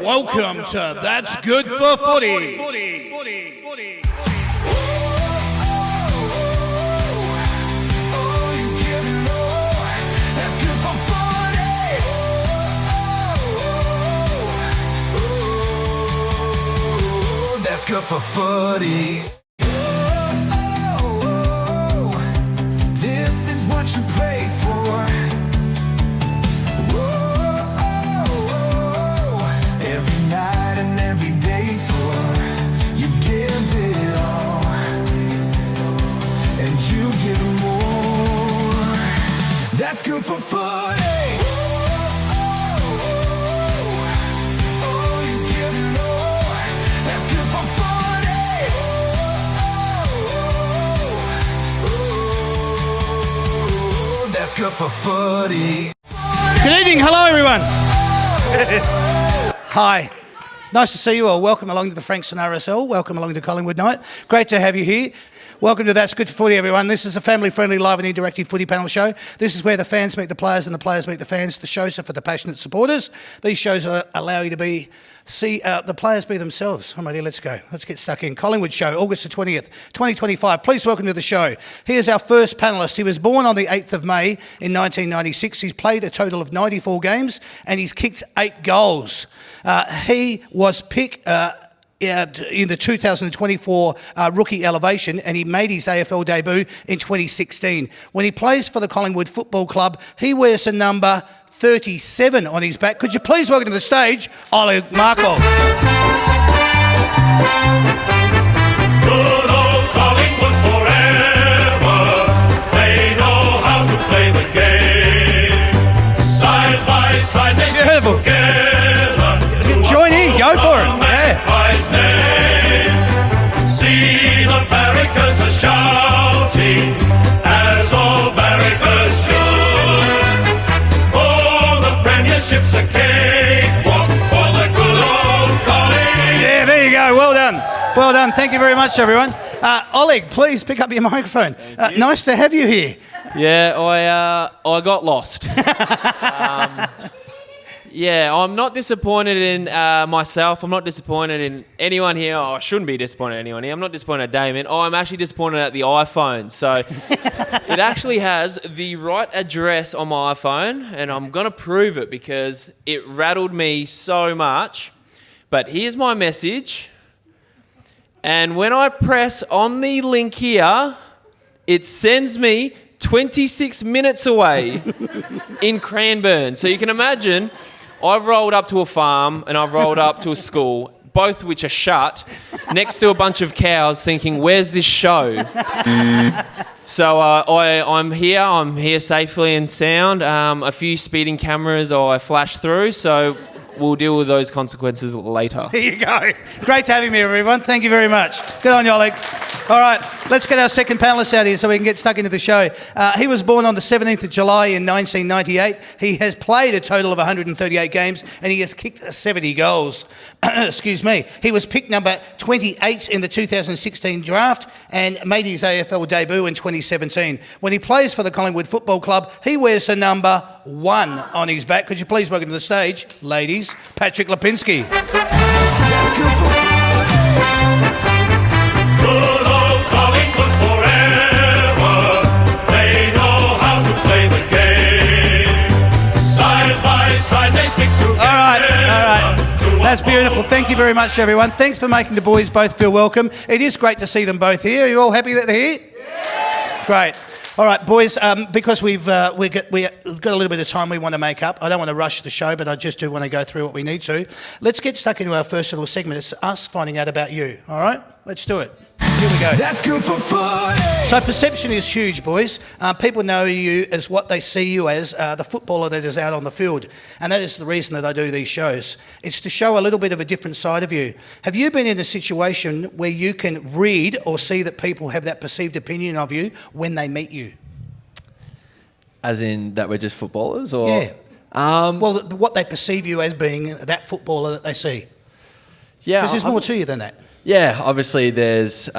Welcome to That's Good for Footy. That's good for footy. This is what you pray for. Every night and every day for you give it all, and you get more. That's good for footy. Good for footy. Good evening, hello everyone. Hi, nice to see you all. Welcome along to the Frankston RSL. Welcome along to Collingwood night. Great to have you here. Welcome to That's Good for Footy, everyone. This is a family-friendly, live and interactive footy panel show. This is where the fans meet the players and the players meet the fans. The shows are for the passionate supporters. These shows allow you to see the players be themselves. I'm ready, let's go. Let's get stuck in. Collingwood show, August the 20th, 2025. Please welcome to the show. Here's our first panellist. He was born on the 8th of May in 1996. He's played a total of 94 games and he's kicked 8 goals. He was picked in the 2024 rookie elevation, and he made his AFL debut in 2016. When he plays for the Collingwood Football Club, he wears the number 37 on his back. Could you please welcome to the stage, Oleg Markov. Good old Collingwood forever. They know how to play the game. Side by side, they stick together. Join in, go for it. Yeah. Name. See the barricades are shouting as all barricades should. Oh, the premiership's a cakewalk for the good old Collie. Yeah, there you go. Well done. Well done. Thank you very much, everyone. Oleg, please pick up your microphone. Nice to have you here. Yeah, I got lost. Yeah, I'm not disappointed in myself. I'm not disappointed in anyone here. Oh, I shouldn't be disappointed in anyone here. I'm not disappointed at Damien. I'm actually disappointed at the iPhone. So it actually has the right address on my iPhone, and I'm going to prove it because it rattled me so much. But here's my message. And when I press on the link here, it sends me 26 minutes away in Cranbourne. So you can imagine, I've rolled up to a farm and I've rolled up to a school, both which are shut, next to a bunch of cows thinking, where's this show? So I'm here safely and sound. A few speeding cameras I flashed through, so we'll deal with those consequences later. There you go. Great to have him here, everyone. Thank you very much. Good on you, Oleg. All right, let's get our second panellist out here so we can get stuck into the show. He was born on the 17th of July in 1998. He has played a total of 138 games and he has kicked 70 goals. Excuse me. He was picked number 28 in the 2016 draft and made his AFL debut in 2017. When he plays for the Collingwood Football Club, he wears the number 1 on his back. Could you please welcome to the stage, ladies, Patrick Lipinski. That's good for Good old Collingwood forever. They know how to play the game. Side by side, they stick together. All right. That's beautiful. Thank you very much, everyone. Thanks for making the boys both feel welcome. It is great to see them both here. Are you all happy that they're here? Yeah. Great. All right, boys, because we've got a little bit of time we want to make up. I don't want to rush the show, but I just do want to go through what we need to. Let's get stuck into our first little segment. It's us finding out about you, all right? Let's do it. Here we go. That's good for footy. So perception is huge, boys. People know you as what they see you as, the footballer that is out on the field. And that is the reason that I do these shows. It's to show a little bit of a different side of you. Have you been in a situation where you can read or see that people have that perceived opinion of you when they meet you? As in that we're just footballers? Or? Yeah. Well, what they perceive you as being that footballer that they see. Yeah. Because there's more to you than that. Yeah, obviously there's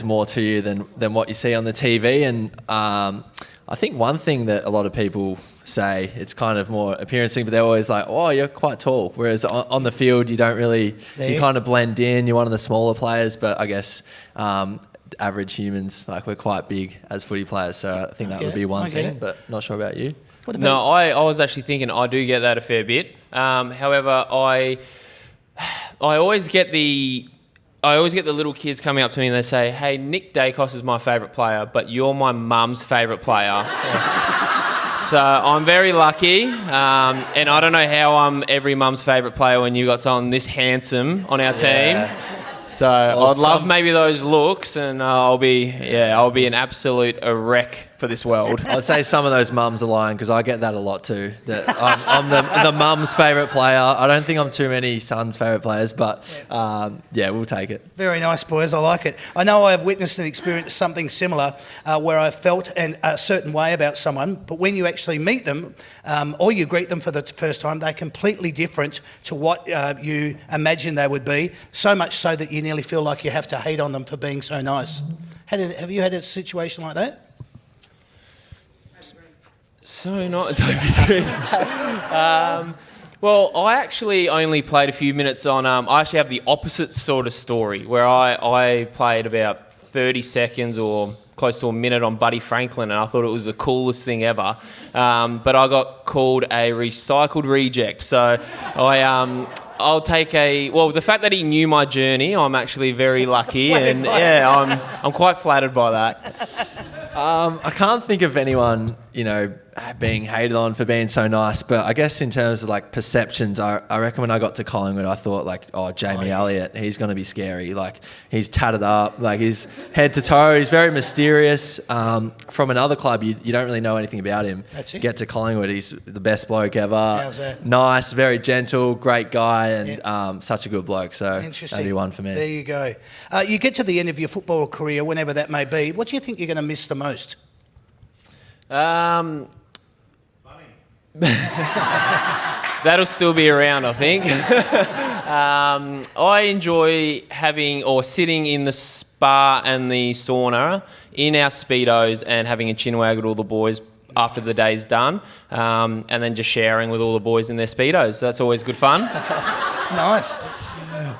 more to you than what you see on the TV, and I think one thing that a lot of people say. It's kind of more appearance thing, but they're always like, oh, you're quite tall. Whereas on the field, you don't really, you kind of blend in. You're one of the smaller players, but I guess average humans, like we're quite big as footy players. So I think that would be one thing, but not sure about you. No, I was actually thinking I do get that a fair bit. However, I always get the little kids coming up to me and they say, hey, Nick Dacos is my favourite player, but you're my mum's favourite player. So I'm very lucky, and I don't know how I'm every mum's favourite player when you've got someone this handsome on our team. So I'd love maybe those looks, and I'll be an absolute wreck for this world. I'd say some of those mums are lying because I get that a lot too. That I'm the mum's favourite player. I don't think I'm too many sons' favourite players, but we'll take it. Very nice, boys. I like it. I know I have witnessed and experienced something similar where I felt a certain way about someone, but when you actually meet them or you greet them for the first time, they're completely different to what you imagined they would be, so much so that you nearly feel like you have to hate on them for being so nice. Have you had a situation like that? So not. Well, I actually only played a few minutes on. I actually have the opposite sort of story where I played about 30 seconds or close to a minute on Buddy Franklin, and I thought it was the coolest thing ever. But I got called a recycled reject. So I'll take the fact that he knew my journey, I'm actually very lucky, and I'm quite flattered by that. I can't think of anyone, being hated on for being so nice, but I guess in terms of like perceptions, I reckon when I got to Collingwood, I thought like, Jamie Elliott, he's going to be scary. Like he's tatted up, like he's head to toe. He's very mysterious. From another club, you don't really know anything about him. That's it. Get to Collingwood, he's the best bloke ever. How's that? Nice, very gentle, great guy, and such a good bloke. So that'd be one for me. There you go. You get to the end of your football career, whenever that may be. What do you think you're going to miss the most? That'll still be around, I think. I enjoy sitting in the spa and the sauna in our Speedos and having a chinwag with all the boys after the day's done, and then just showering with all the boys in their Speedos. That's always good fun. Nice.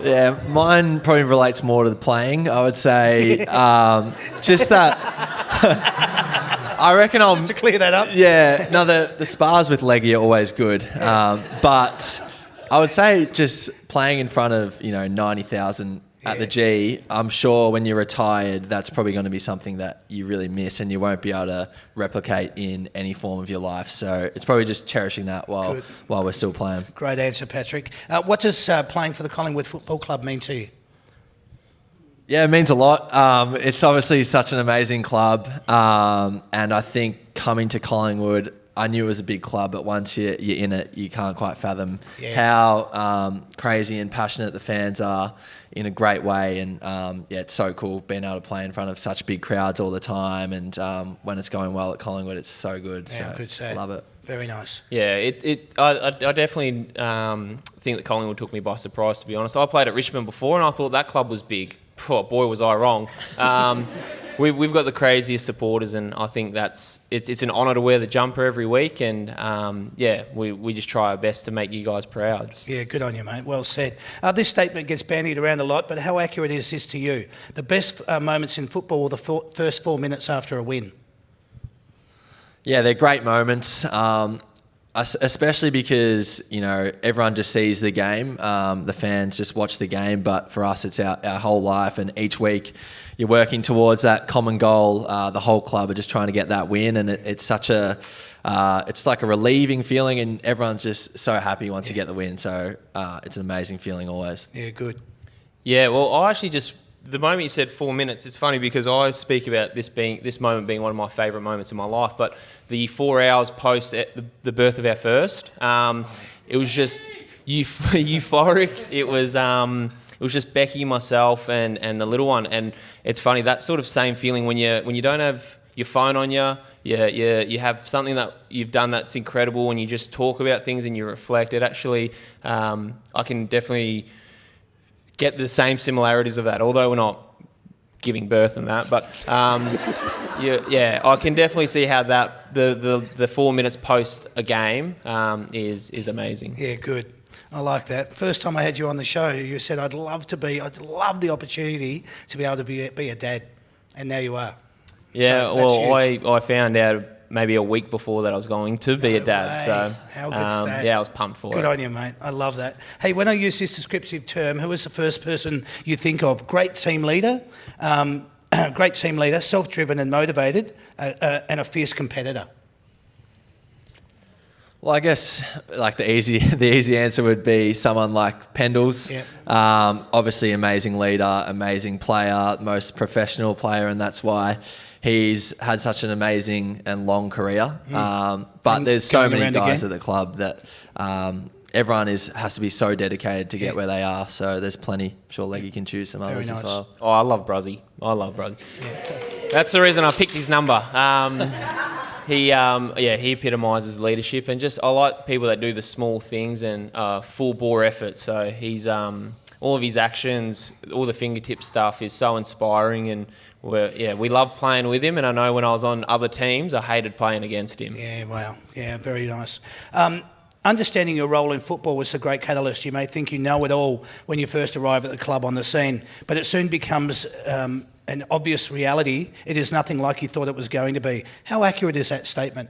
Yeah, mine probably relates more to the playing. I would say just that... I reckon Just to clear that up. Yeah, no, the spars with Leggy are always good. But I would say just playing in front of, 90,000 at the G, I'm sure when you're retired, that's probably going to be something that you really miss and you won't be able to replicate in any form of your life. So it's probably just cherishing that while we're still playing. Great answer, Patrick. What does playing for the Collingwood Football Club mean to you? Yeah, it means a lot. It's obviously such an amazing club. And I think coming to Collingwood, I knew it was a big club, but once you're in it, you can't quite fathom how crazy and passionate the fans are in a great way. And it's so cool being able to play in front of such big crowds all the time. And when it's going well at Collingwood, it's so good. Yeah, so good say. Love it. Very nice. Yeah, I definitely think that Collingwood took me by surprise, to be honest. I played at Richmond before and I thought that club was big. Oh, boy, was I wrong. We've got the craziest supporters, and I think it's an honour to wear the jumper every week. And we just try our best to make you guys proud. Yeah, good on you, mate. Well said. This statement gets bandied around a lot, but how accurate is this to you? The best moments in football were the first 4 minutes after a win. Yeah, they're great moments. Especially because, everyone just sees the game. The fans just watch the game. But for us, it's our whole life. And each week you're working towards that common goal. The whole club are just trying to get that win. And it's such it's like a relieving feeling. And everyone's just so happy once you get the win. So it's an amazing feeling always. Yeah, good. Yeah, well, I actually the moment you said 4 minutes, it's funny because I speak about this moment being one of my favourite moments in my life, but the 4 hours post the birth of our first, it was just euphoric. It was just Becky, myself, and the little one, and it's funny, that sort of same feeling when you don't have your phone on you, you have something that you've done that's incredible, and you just talk about things and you reflect. It actually, I can definitely get the same similarities of that, although we're not giving birth and that, but I can definitely see how the 4 minutes post a game is amazing. Yeah, good. I like that. First time I had you on the show, you said I'd love the opportunity to be able to be a dad, and now you are. Yeah, So that's well, huge. I found out maybe a week before that I was going to be a dad. way. So How good's that? yeah, I was pumped for Good it. on you, mate. I love that. Hey, when I use this descriptive term, who is the first person you think of? Great team leader, self-driven and motivated, and a fierce competitor. Well, I guess like the easy answer would be someone like Pendles. Yeah. Obviously, amazing leader, amazing player, most professional player, and that's why he's had such an amazing and long career. But And there's so going many around guys again. at the club that everyone has to be so dedicated to get where they are. So there's plenty. I'm sure Leggy can choose some others nice. as well. Oh, I love Bruzzy. That's the reason I picked his number. He epitomises leadership, and just I like people that do the small things and full bore effort. So he's all of his actions, all the fingertip stuff is so inspiring, and we love playing with him. And I know when I was on other teams, I hated playing against him. Yeah, wow. Yeah, very nice. Understanding your role in football was a great catalyst. You may think you know it all when you first arrive at the club on the scene, but it soon becomes an obvious reality. It is nothing like you thought it was going to be. How accurate is that statement?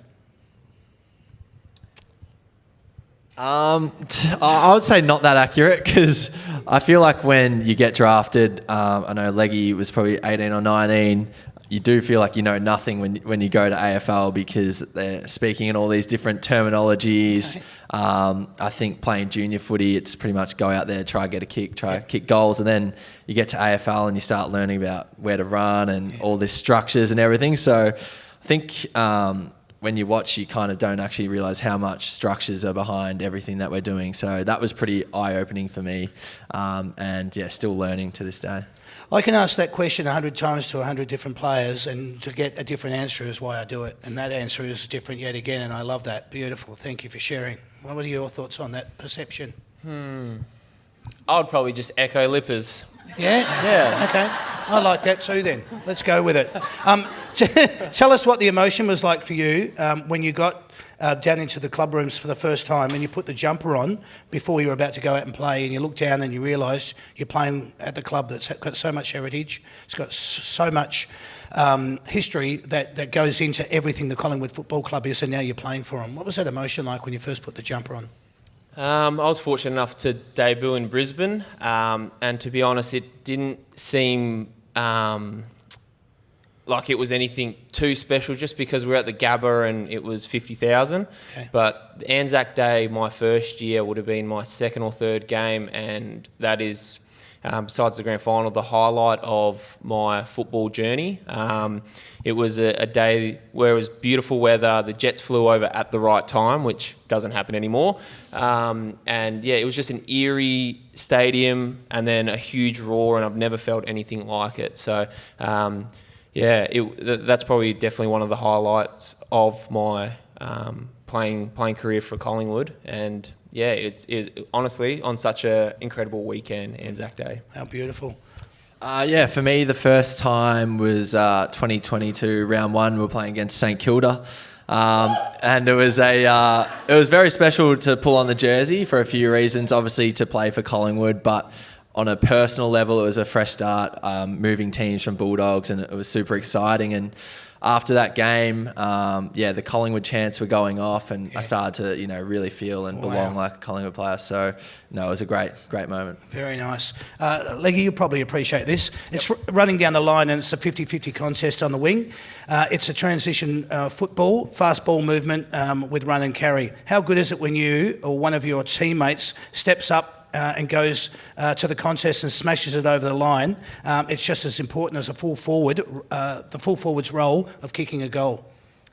I would say not that accurate, because I feel like when you get drafted, I know Leggy was probably 18 or 19, you do feel like you know nothing when you go to AFL, because they're speaking in all these different terminologies. Okay. I think playing junior footy, it's pretty much go out there, try get a kick, kick goals, and then you get to AFL and you start learning about where to run and all these structures and everything. So I think when you watch, you kind of don't actually realise how much structures are behind everything that we're doing. So that was pretty eye-opening for me, and yeah, still learning to this day. I can ask that question 100 times to 100 different players, and to get a different answer is why I do it. And that answer is different yet again, and I love that. Beautiful. Thank you for sharing. What are your thoughts on that perception? I would probably just echo Lippers. Yeah? Yeah. Okay. I like that too then. Let's go with it. Tell us what the emotion was like for you when you got down into the club rooms for the first time and you put the jumper on before you were about to go out and play, and you looked down and you realised you're playing at the club that's got so much heritage, it's got so much history that goes into everything the Collingwood Football Club is, and now you're playing for them. What was that emotion like when you first put the jumper on? I was fortunate enough to debut in Brisbane, and to be honest, it didn't seem like it was anything too special, just because we were at the Gabba and it was 50,000. Okay. But Anzac Day, my first year, would have been my second or third game, and that is, besides the grand final, the highlight of my football journey. It was a day where it was beautiful weather. The Jets flew over at the right time, which doesn't happen anymore. And yeah, it was just an eerie stadium and then a huge roar, and I've never felt anything like it. So yeah, that's probably definitely one of the highlights of my playing career for Collingwood. And yeah, it's honestly on such an incredible weekend, Anzac Day. How beautiful. Yeah, for me, the first time was 2022 round one. We were playing against St Kilda, and it was very special to pull on the jersey for a few reasons. Obviously, to play for Collingwood, but on a personal level, it was a fresh start, moving teams from Bulldogs, and it was super exciting. And after that game, the Collingwood chants were going off, and I started to, really feel and belong like a Collingwood player. So, no, it was a great moment. Very nice. Leggy, you'll probably appreciate this. It's running down the line, and it's a 50-50 contest on the wing. It's a transition football, fast ball movement with run and carry. How good is it when you or one of your teammates steps up and goes to the contest and smashes it over the line? It's just as important as a full forward, the full forward's role of kicking a goal.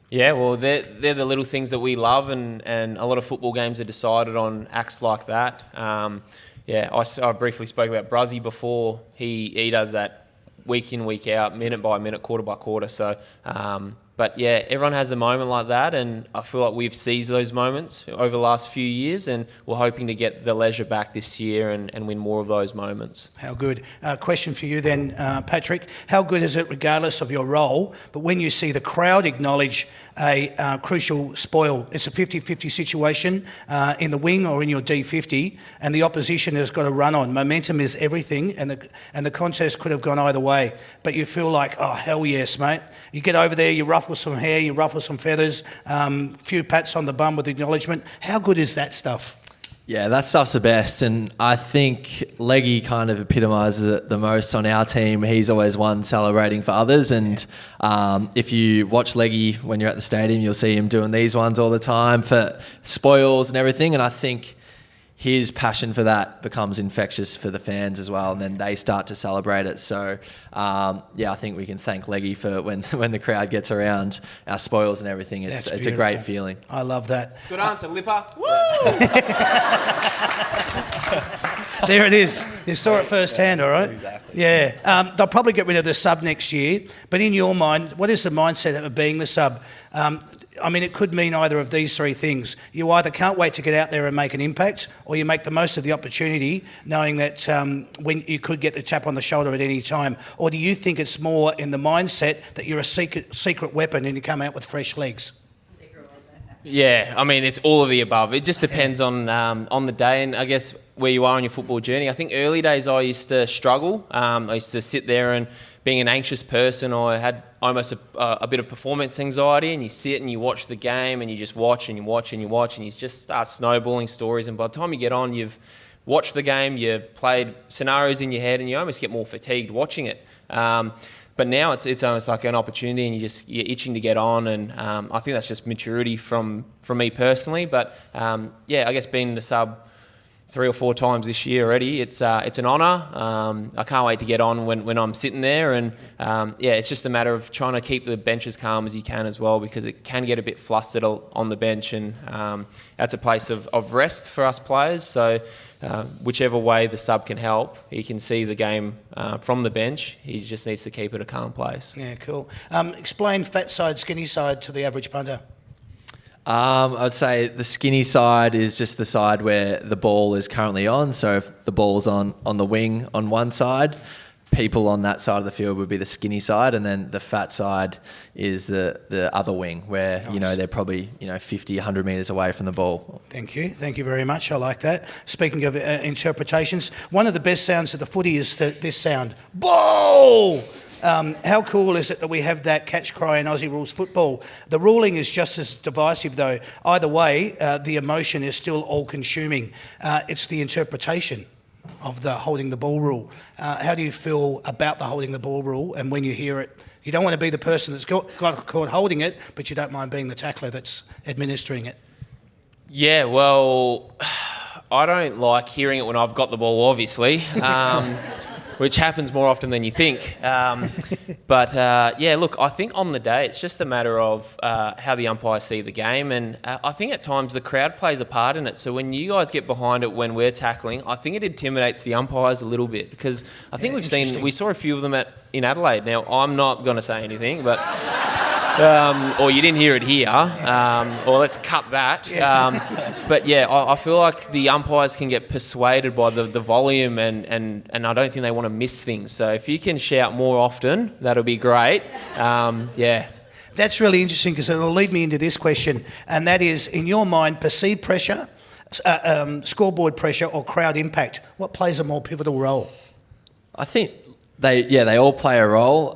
Yeah, well, they're the little things that we love, and a lot of football games are decided on acts like that. I briefly spoke about Bruzzy before. He does that week in, week out, minute by minute, quarter by quarter. So, but But yeah, everyone has a moment like that, and I feel like we've seized those moments over the last few years, and we're hoping to get the leisure back this year and win more of those moments. How good. Question for you then, Patrick. How good is it, regardless of your role, but when you see the crowd acknowledge a crucial spoil? It's a 50-50 situation in the wing or in your D50, and the opposition has got a run on. Momentum is everything, and the contest could have gone either way. But you feel like, oh, hell yes, mate. You get over there, you ruffle some hair, you ruffle some feathers, few pats on the bum with acknowledgement. How good is that stuff? Yeah, that stuff's the best, and I think Leggy kind of epitomises it the most on our team. He's always one celebrating for others, and if you watch Leggy when you're at the stadium, you'll see him doing these ones all the time for spoils and everything, and I think his passion for that becomes infectious for the fans as well, and then they start to celebrate it. So, I think we can thank Leggy for when the crowd gets around our spoils and everything. It's a great feeling. I love that. Good answer, Lipper. Woo! There it is. You saw it firsthand, all right? Exactly. Yeah. They'll probably get rid of the sub next year, but in your mind, what is the mindset of being the sub? I mean, it could mean either of these three things. You either can't wait to get out there and make an impact, or you make the most of the opportunity, knowing that when you could get the tap on the shoulder at any time. Or do you think it's more in the mindset that you're a secret weapon and you come out with fresh legs? Yeah, I mean, it's all of the above. It just depends on the day and I guess where you are on your football journey. I think early days I used to struggle. I used to sit there and being an anxious person, I had almost a bit of performance anxiety, and you sit and you watch the game and you just watch and you watch and you watch and you just start snowballing stories, and by the time you get on, you've watched the game, you've played scenarios in your head, and you almost get more fatigued watching it. But now it's almost like an opportunity, and you're itching to get on, and I think that's just maturity from me personally. But I guess being the sub 3 or 4 times this year already, it's an honour. I can't wait to get on when I'm sitting there, and it's just a matter of trying to keep the bench as calm as you can as well, because it can get a bit flustered on the bench, and that's a place of rest for us players. So whichever way the sub can help, he can see the game from the bench. He just needs to keep it a calm place. Yeah, cool. Explain fat side, skinny side to the average punter. I'd say the skinny side is just the side where the ball is currently on. So if the ball's on the wing on one side, people on that side of the field would be the skinny side, and then the fat side is the other wing where, Nice. they're probably, 50, 100 metres away from the ball. Thank you very much. I like that. Speaking of interpretations, one of the best sounds of the footy is this sound. Ball! How cool is it that we have that catch cry in Aussie rules football? The ruling is just as divisive though. Either way, the emotion is still all-consuming. It's the interpretation of the holding the ball rule. How do you feel about the holding the ball rule, and when you hear it? You don't want to be the person that's got caught holding it, but you don't mind being the tackler that's administering it. Yeah, well, I don't like hearing it when I've got the ball, obviously. Which happens more often than you think. Look, I think on the day, it's just a matter of how the umpires see the game. And I think at times the crowd plays a part in it. So when you guys get behind it when we're tackling, I think it intimidates the umpires a little bit, because I think we saw a few of them in Adelaide. Now, I'm not going to say anything, but... or you didn't hear it here, or let's cut that. I feel like the umpires can get persuaded by the volume, and I don't think they want to miss things. So if you can shout more often, that'll be great. That's really interesting, because it will lead me into this question, and that is, in your mind, perceived pressure, scoreboard pressure, or crowd impact? What plays a more pivotal role? I think they all play a role.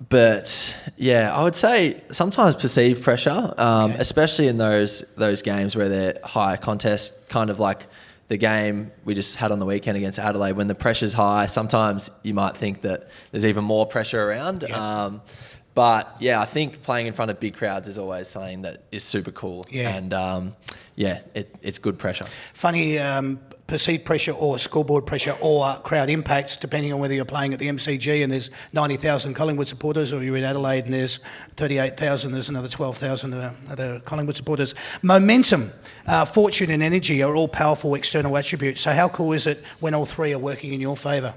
But I would say sometimes perceived pressure, especially in those games where they're high contest, kind of like the game we just had on the weekend against Adelaide. When the pressure's high, sometimes you might think that there's even more pressure around. Yeah. I think playing in front of big crowds is always something that is super cool. Yeah. And it's good pressure. Funny. Perceived pressure or scoreboard pressure or crowd impact, depending on whether you're playing at the MCG and there's 90,000 Collingwood supporters, or you're in Adelaide and there's 38,000, there's another 12,000 other Collingwood supporters. Momentum, fortune and energy are all powerful external attributes. So how cool is it when all three are working in your favour?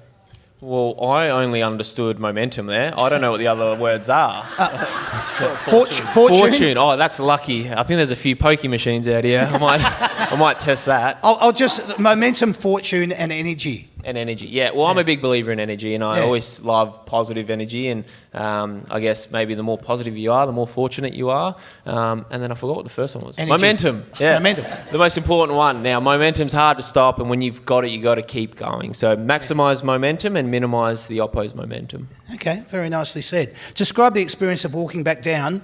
Well, I only understood momentum there. I don't know what the other words are. Fortune. Fortune. Oh, that's lucky. I think there's a few pokey machines out here. I might test that. I'll just momentum, fortune, and energy. And energy, yeah. Well, I'm a big believer in energy, and I always love positive energy. And I guess maybe the more positive you are, the more fortunate you are. And then I forgot what the first one was. Energy. Momentum. Yeah, Momentum. The most important one. Now, momentum's hard to stop, and when you've got it, you got to keep going. So maximise momentum and minimise the opposed momentum. Okay, very nicely said. Describe the experience of walking back down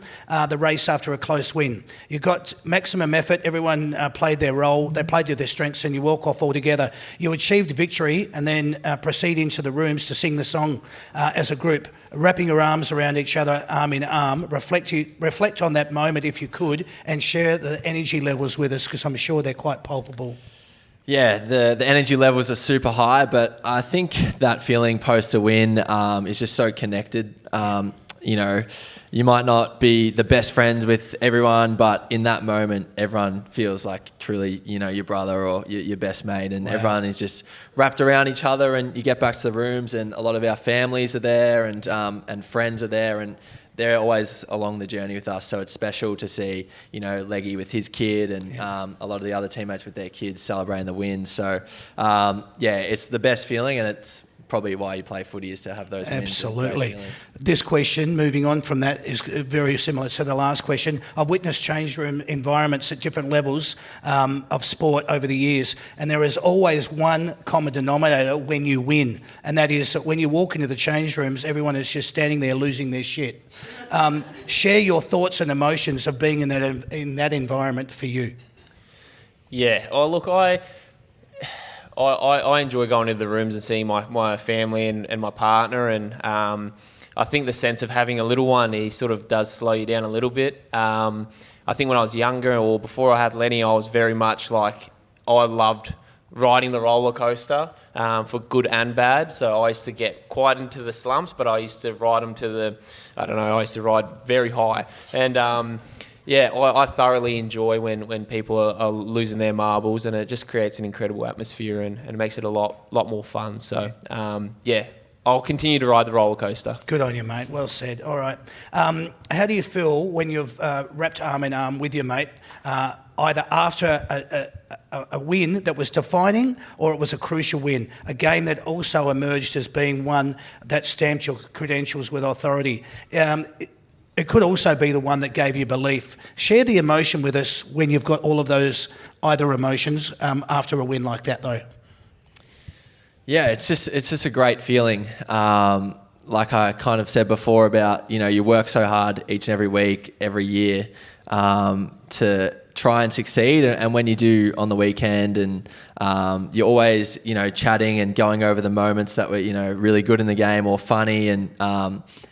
the race after a close win. You got maximum effort. Everyone played their role. They played to their strengths, and you walk off all together. You achieved victory, and then proceed into the rooms to sing the song as a group, wrapping your arms around each other, arm in arm. Reflect on that moment if you could, and share the energy levels with us, because I'm sure they're quite palpable. Yeah, the energy levels are super high, but I think that feeling post a win is just so connected. You know, you might not be the best friends with everyone, but in that moment, everyone feels like truly, you know, your brother or your best mate, and everyone is just wrapped around each other. And you get back to the rooms, and a lot of our families are there, and friends are there, and they're always along the journey with us. So it's special to see, you know, Leggy with his kid, and a lot of the other teammates with their kids celebrating the win. So it's the best feeling, and it's probably why you play footy, is to have those wins. Absolutely. This question, moving on from that, is very similar to the last question. I've witnessed change room environments at different levels of sport over the years, and there is always one common denominator when you win, and that is that when you walk into the change rooms, everyone is just standing there losing their shit. Share your thoughts and emotions of being in that environment for you. Yeah. Oh, look, I enjoy going into the rooms and seeing my family and my partner, and I think the sense of having a little one, he sort of does slow you down a little bit. I think when I was younger, or before I had Lenny, I was very much like, I loved riding the roller coaster for good and bad. So I used to get quite into the slumps, but I used to ride them I used to ride very high. And I thoroughly enjoy when people are losing their marbles, and it just creates an incredible atmosphere, and it makes it a lot more fun. So, I'll continue to ride the roller coaster. Good on you, mate. Well said. All right. How do you feel when you've wrapped arm in arm with your mate, either after a win that was defining, or it was a crucial win, a game that also emerged as being one that stamped your credentials with authority? It could also be the one that gave you belief. Share the emotion with us when you've got all of those either emotions after a win like that, though. Yeah, it's just a great feeling. Like I kind of said before about, you know, you work so hard each and every week, every year to try and succeed, and when you do on the weekend, and you're always, you know, chatting and going over the moments that were, you know, really good in the game or funny, and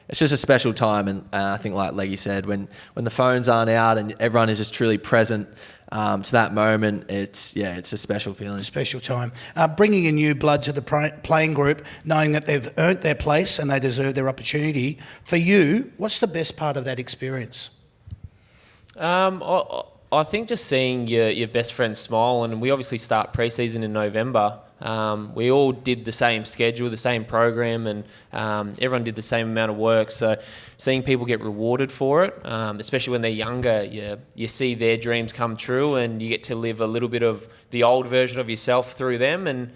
it's just a special time. And I think, like Leggy said, when the phones aren't out and everyone is just truly present to that moment, it's a special feeling. Special time. Bringing in new blood to the playing group, knowing that they've earned their place and they deserve their opportunity. For you, what's the best part of that experience? I think just seeing your best friend smile, and we obviously start pre-season in November. We all did the same schedule, the same program, and everyone did the same amount of work. So seeing people get rewarded for it, especially when they're younger, you see their dreams come true, and you get to live a little bit of the old version of yourself through them, and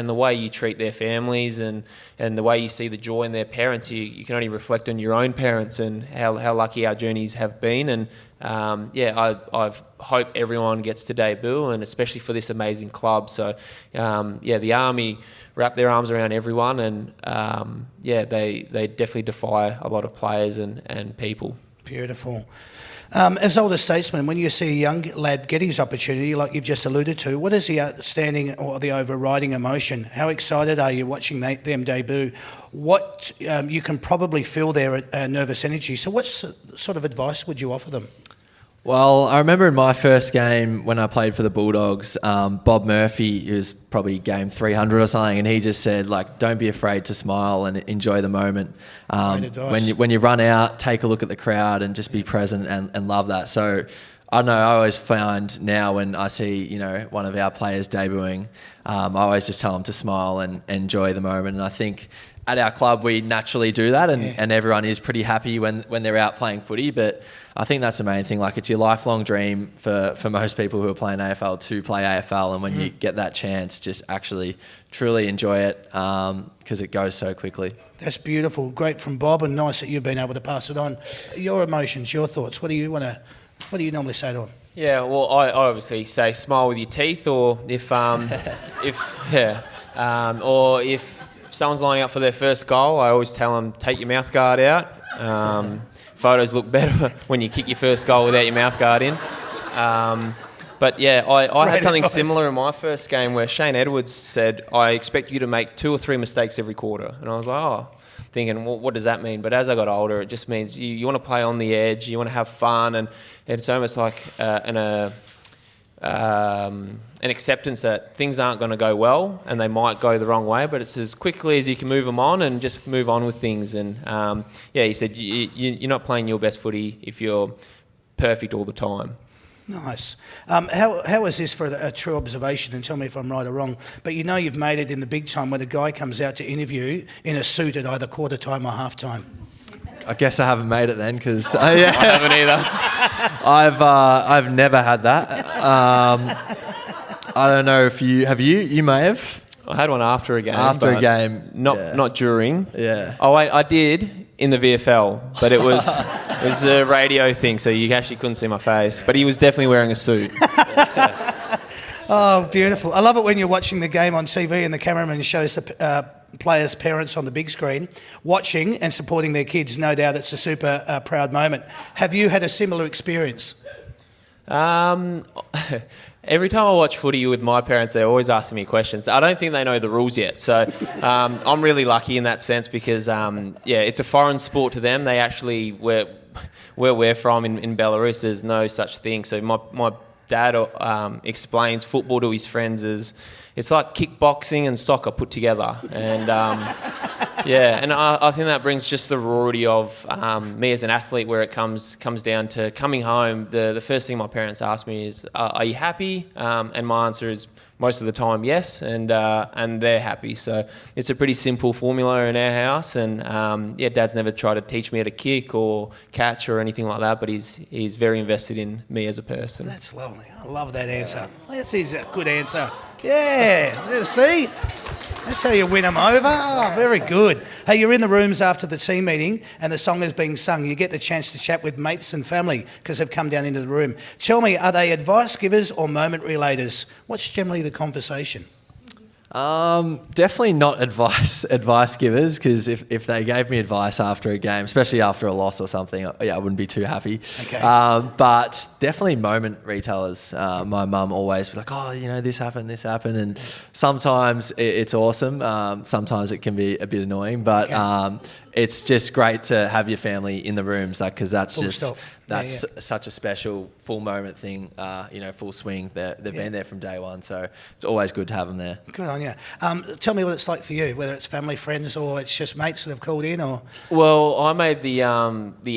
the way you treat their families, and the way you see the joy in their parents. You can only reflect on your own parents and how lucky our journeys have been. And I hope everyone gets to debut, and especially for this amazing club. So the Army wrap their arms around everyone, and they definitely defy a lot of players and people. Beautiful. As older statesmen, when you see a young lad get his opportunity, like you've just alluded to, what is the outstanding or the overriding emotion? How excited are you watching them debut? What you can probably feel their nervous energy. So what sort of advice would you offer them? Well, I remember in my first game when I played for the Bulldogs, Bob Murphy, it was probably game 300 or something, and he just said, like, don't be afraid to smile and enjoy the moment. When you run out, take a look at the crowd and just be present and love that. So I don't know. I always find now when I see one of our players debuting, I always just tell them to smile and enjoy the moment. And I think at our club we naturally do that, and everyone is pretty happy when they're out playing footy. But I think that's the main thing. Like, it's your lifelong dream for most people who are playing AFL to play AFL, and when you get that chance, just actually truly enjoy it because it goes so quickly. That's beautiful. Great from Bob, and nice that you've been able to pass it on. Your emotions, your thoughts. What do you normally say to them? Yeah, well, I obviously say smile with your teeth, or if someone's lining up for their first goal, I always tell them, take your mouth guard out. Photos look better when you kick your first goal without your mouth guard in. But yeah, I had something similar in my first game where Shane Edwards said, I expect you to make 2 or 3 mistakes every quarter. And I was like, thinking, well, what does that mean? But as I got older, it just means you want to play on the edge, you want to have fun, and it's almost like an acceptance that things aren't going to go well and they might go the wrong way, but it's as quickly as you can move them on and just move on with things. And he said you're not playing your best footy if you're perfect all the time. Nice. How is this for a true observation, and tell me if I'm right or wrong, but you've made it in the big time when a guy comes out to interview in a suit at either quarter time or half time? I guess I haven't made it then, because I haven't either. I've never had that. I don't know if you have. You may have. I had one after a game. After a game, not during. Yeah. Oh wait, I did in the VFL, but it was a radio thing, so you actually couldn't see my face. But he was definitely wearing a suit. Oh, beautiful! I love it when you're watching the game on TV and the cameraman shows the players' parents on the big screen watching and supporting their kids. No doubt, it's a super proud moment. Have you had a similar experience? Every time I watch footy with my parents, they're always asking me questions. I don't think they know the rules yet. So I'm really lucky in that sense because, it's a foreign sport to them. They actually, where we're from in Belarus, there's no such thing. So my dad explains football to his friends as it's like kickboxing and soccer put together. And and I think that brings just the rarity of me as an athlete, where it comes down to coming home. The first thing my parents ask me is, "Are you happy?" And my answer is most of the time yes, and they're happy. So it's a pretty simple formula in our house. And Dad's never tried to teach me how to kick or catch or anything like that, but he's very invested in me as a person. That's lovely. I love that answer. That's a good answer. Yeah, see? That's how you win them over. Oh, very good. Hey, you're in the rooms after the team meeting and the song is being sung. You get the chance to chat with mates and family because they've come down into the room. Tell me, are they advice givers or moment relators? What's generally the conversation? Definitely not advice givers, because if they gave me advice after a game, especially after a loss or something, I wouldn't be too happy. Okay. But definitely moment retailers. My mum always was like, this happened, and sometimes it's awesome. Sometimes it can be a bit annoying, but it's just great to have your family in the rooms, because that's such a special full moment thing. Full swing. They've been there from day one, so it's always good to have them there. Good on you. Tell me what it's like for you, whether it's family, friends, or it's just mates that have called in, or. Well, I made the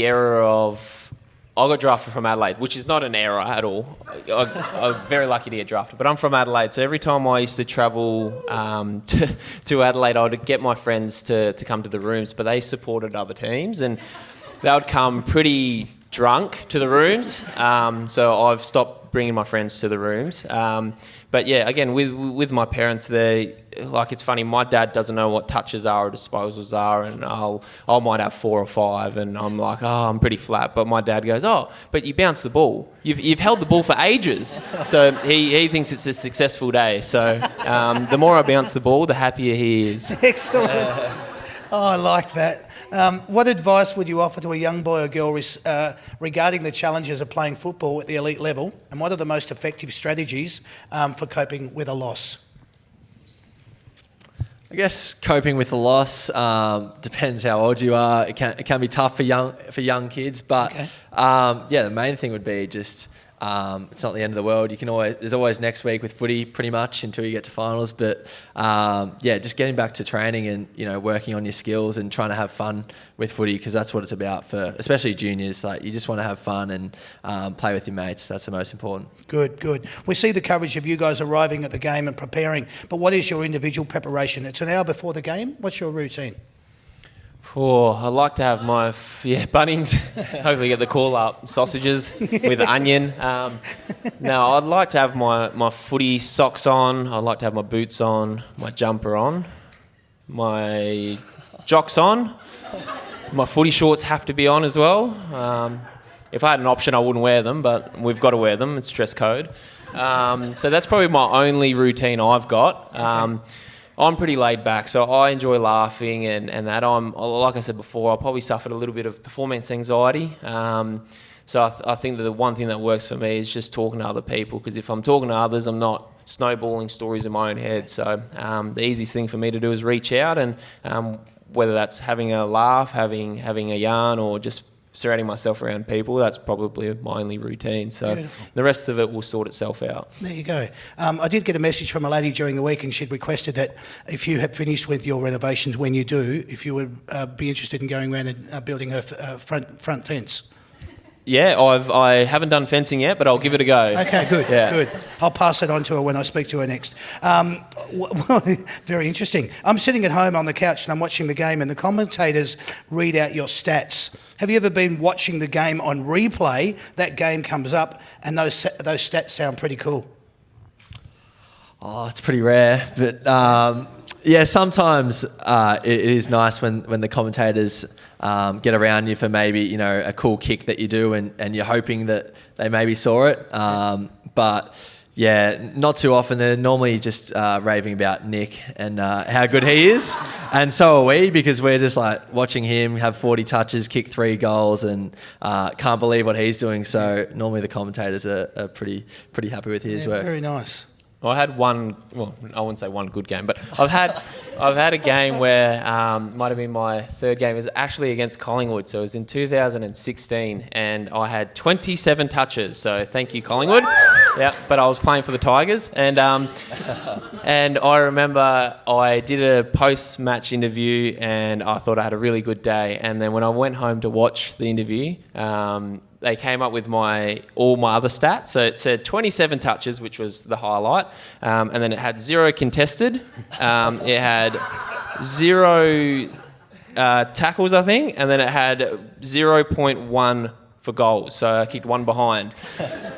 error of. I got drafted from Adelaide, which is not an error at all. I'm very lucky to get drafted, but I'm from Adelaide, so every time I used to travel to Adelaide, I would get my friends to come to the rooms, but they supported other teams, and they would come pretty drunk to the rooms, so I've stopped bringing my friends to the rooms. But again, with my parents, it's funny, my dad doesn't know what touches are or disposals are, and I might have 4 or 5, and I'm like, I'm pretty flat, but my dad goes, but you bounce the ball. You've held the ball for ages. So he thinks it's a successful day. So the more I bounce the ball, the happier he is. Excellent. I like that. What advice would you offer to a young boy or girl regarding the challenges of playing football at the elite level, and what are the most effective strategies for coping with a loss? I guess coping with a loss depends how old you are. It can be tough for young kids, but the main thing would be just It's not the end of the world. There's always next week with footy pretty much until you get to finals. But just getting back to training and, working on your skills and trying to have fun with footy, because that's what it's about for especially juniors. Like, you just want to have fun and play with your mates. That's the most important. Good. We see the coverage of you guys arriving at the game and preparing, but what is your individual preparation? It's an hour before the game. What's your routine? Oh, I like to have my Bunnings. Hopefully, get the call up sausages with onion. No, I'd like to have my footy socks on. I'd like to have my boots on, my jumper on, my jocks on. My footy shorts have to be on as well. If I had an option, I wouldn't wear them, but we've got to wear them. It's dress code. So that's probably my only routine I've got. I'm pretty laid back, so I enjoy laughing and that. Like I said before, I probably suffered a little bit of performance anxiety. So I think that the one thing that works for me is just talking to other people, because if I'm talking to others, I'm not snowballing stories in my own head. So the easiest thing for me to do is reach out, and whether that's having a laugh, having a yarn, or just surrounding myself around people, that's probably my only routine. So Beautiful. The rest of it will sort itself out. There you go. I did get a message from a lady during the week, and she'd requested that if you have finished with your renovations, when you do, if you would be interested in going around and building her front fence. Yeah, I haven't done fencing yet, but I'll give it a go. Okay, good, Yeah. good. I'll pass it on to her when I speak to her next. Very interesting. I'm sitting at home on the couch and I'm watching the game, and the commentators read out your stats. Have you ever been watching the game on replay? That game comes up and those stats sound pretty cool. Oh, it's pretty rare, but sometimes it is nice when the commentators get around you for maybe a cool kick that you do, and you're hoping that they maybe saw it. But yeah, not too often. They're normally just raving about Nick and how good he is, and so are we, because we're just like watching him have 40 touches, kick 3 goals, and can't believe what he's doing. So normally the commentators are pretty happy with his work. Very nice. Well, I had one. Well, I wouldn't say one good game, but I've had a game where might have been my third game. It was actually against Collingwood, so it was in 2016, and I had 27 touches. So thank you, Collingwood. Yeah, but I was playing for the Tigers, and I remember I did a post-match interview, and I thought I had a really good day. And then when I went home to watch the interview, they came up with all my other stats. So it said 27 touches, which was the highlight, and then it had 0 contested. It had 0 tackles, I think, and then it had 0.1 for goals. So I kicked 1 behind.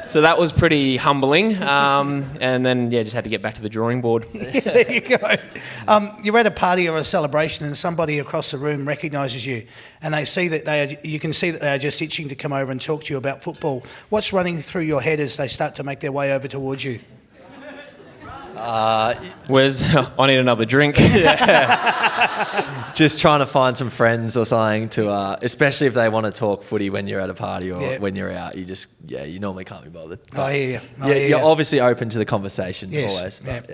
So that was pretty humbling. And then, just had to get back to the drawing board. There you go. You're at a party or a celebration, and somebody across the room recognises you, and they see that you can see that they are just itching to come over and talk to you about football. What's running through your head as they start to make their way over towards you? I need another drink. Just trying to find some friends or something to, especially if they want to talk footy when you're at a party or when you're out. You normally can't be bothered. I hear you. You're obviously open to the conversation always. But,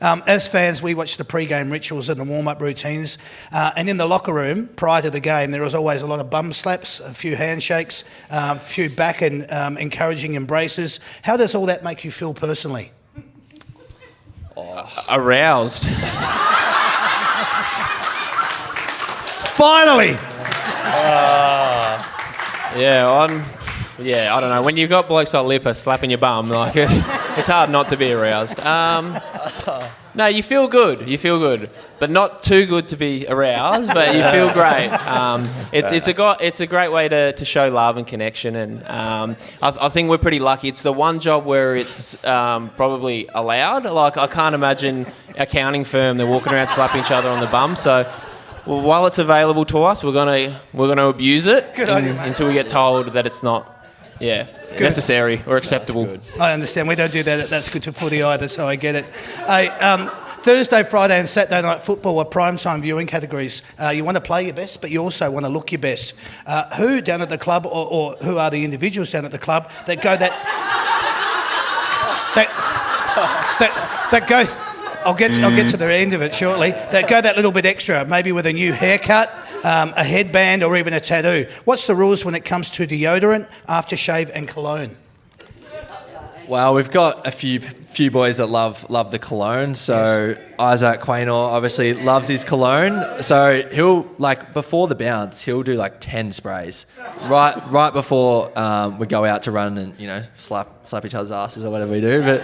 as fans, we watch the pre-game rituals and the warm-up routines, and in the locker room prior to the game, there was always a lot of bum slaps, a few handshakes, a few back and encouraging embraces. How does all that make you feel personally? Aroused. Finally! I don't know. When you've got blokes like Lipper slapping your bum, like it's hard not to be aroused. No, you feel good, but not too good to be aroused. But you feel great. It's a great way to show love and connection, and I think we're pretty lucky. It's the one job where it's probably allowed. Like, I can't imagine an accounting firm, they're walking around slapping each other on the bum. So, well, while it's available to us, we're gonna abuse it until we get told that it's not necessary or acceptable. I understand. We don't do that. That's good to footy either, so I get it. Thursday, Friday and Saturday night football are primetime viewing categories. You want to play your best, but you also want to look your best. Who down at the club, or who are the individuals down at the club that go that go... I'll get to the end of it shortly. That go that little bit extra, maybe with a new haircut, a headband, or even a tattoo. What's the rules when it comes to deodorant, aftershave, and cologne? Well, we've got a few boys that love the cologne. So Isaac Quaynor obviously loves his cologne. So he'll, like, before the bounce, he'll do like 10 sprays right before we go out to run and, you know, slap each other's asses or whatever we do. But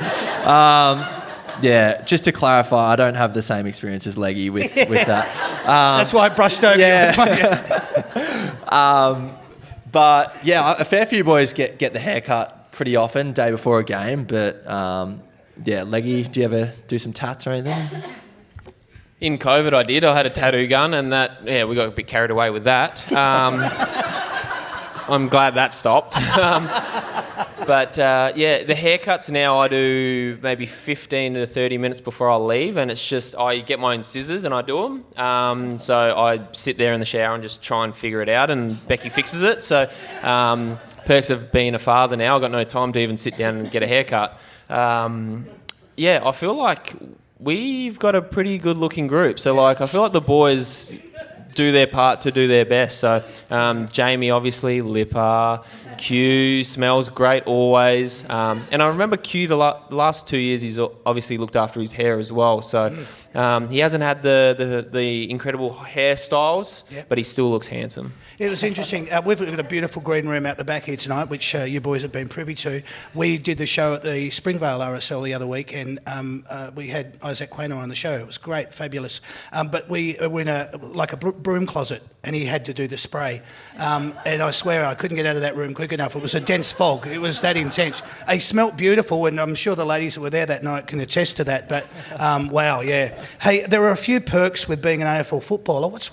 yeah, just to clarify, I don't have the same experience as Leggy with that. That's why I brushed over you. But yeah, a fair few boys get the haircut pretty often, day before a game. But yeah, Leggy, do you ever do some tats or anything? In COVID, I did. I had a tattoo gun, and we got a bit carried away with that. I'm glad that stopped. But the haircuts now I do maybe 15 to 30 minutes before I leave, and it's just I get my own scissors and I do them. So I sit there in the shower and just try and figure it out, and Becky fixes it. So perks of being a father now, I've got no time to even sit down and get a haircut. I feel like we've got a pretty good looking group. So like I feel like the boys do their part to do their best. So Jamie, obviously, Lipper, Q smells great always. And I remember Q the last 2 years he's obviously looked after his hair as well. So he hasn't had the incredible hairstyles, but he still looks handsome. It was interesting. We've got a beautiful green room out the back here tonight, which you boys have been privy to. We did the show at the Springvale RSL the other week, and we had Isaac Quaynor on the show. It was great, fabulous. But we were in a broom closet, and he had to do the spray. And I swear I couldn't get out of that room quick enough. It was a dense fog. It was that intense. He smelt beautiful, and I'm sure the ladies that were there that night can attest to that. But wow, yeah. Hey, there are a few perks with being an AFL footballer. What's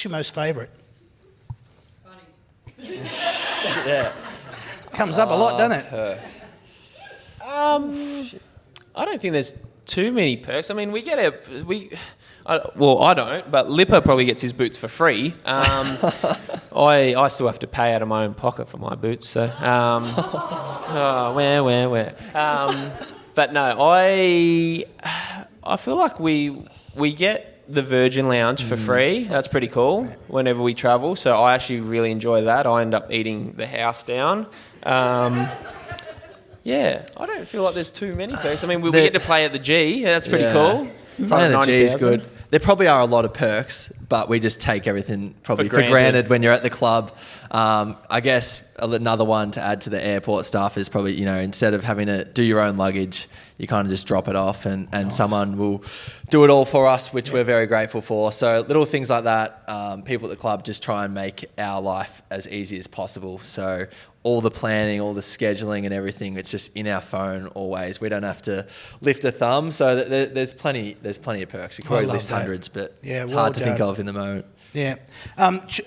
your most favourite? Yeah. Comes up a lot, doesn't it? Perks. I don't think there's too many perks. I mean, I don't, but Lipper probably gets his boots for free. I still have to pay out of my own pocket for my boots. So, where? But no, I feel like we get the Virgin Lounge for free. That's pretty cool whenever we travel. So I actually really enjoy that. I end up eating the house down. I don't feel like there's too many perks. I mean, we get to play at the G. That's pretty cool. Playing at the G is good. There probably are a lot of perks, but we just take everything probably for granted when you're at the club. I guess another one to add to the airport stuff is probably, you know, instead of having to do your own luggage, you kind of just drop it off and someone will do it all for us, which we're very grateful for. So little things like that, people at the club just try and make our life as easy as possible. So all the planning, all the scheduling and everything, it's just in our phone always. We don't have to lift a thumb. So there's plenty of perks. You could probably list hundreds, but it's hard to think of in the moment. Yeah.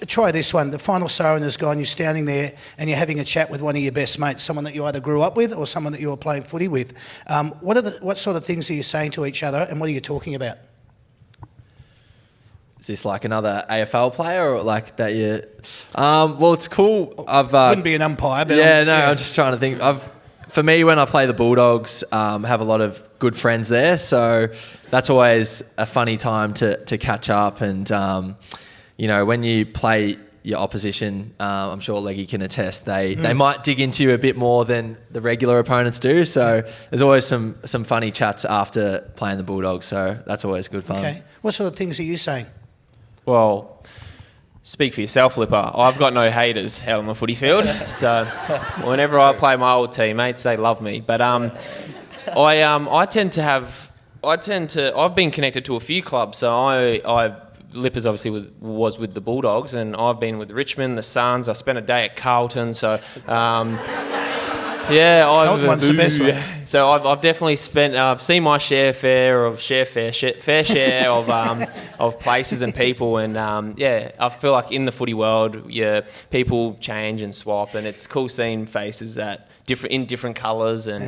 Try this one. The final siren has gone. You're standing there and you're having a chat with one of your best mates, someone that you either grew up with or someone that you were playing footy with. What sort of things are you saying to each other, and what are you talking about? Is this like another AFL player or like that you... well, it's cool. Wouldn't be an umpire, but... I'm just trying to think. For me, when I play the Bulldogs, have a lot of good friends there. So that's always a funny time to catch up. And, you know, when you play your opposition, I'm sure Leggy can attest, they might dig into you a bit more than the regular opponents do. So there's always some funny chats after playing the Bulldogs. So that's always good fun. Okay. What sort of things are you saying? Well, speak for yourself, Lipper. I've got no haters out on the footy field. So whenever I play my old teammates, they love me. But I've been connected to a few clubs. So Lipper's obviously was with the Bulldogs, and I've been with Richmond, the Suns. I spent a day at Carlton. So Carlton's the best one. So I've definitely spent. I've seen my fair share of places and people, and I feel like in the footy world, people change and swap, and it's cool seeing faces in different colours, and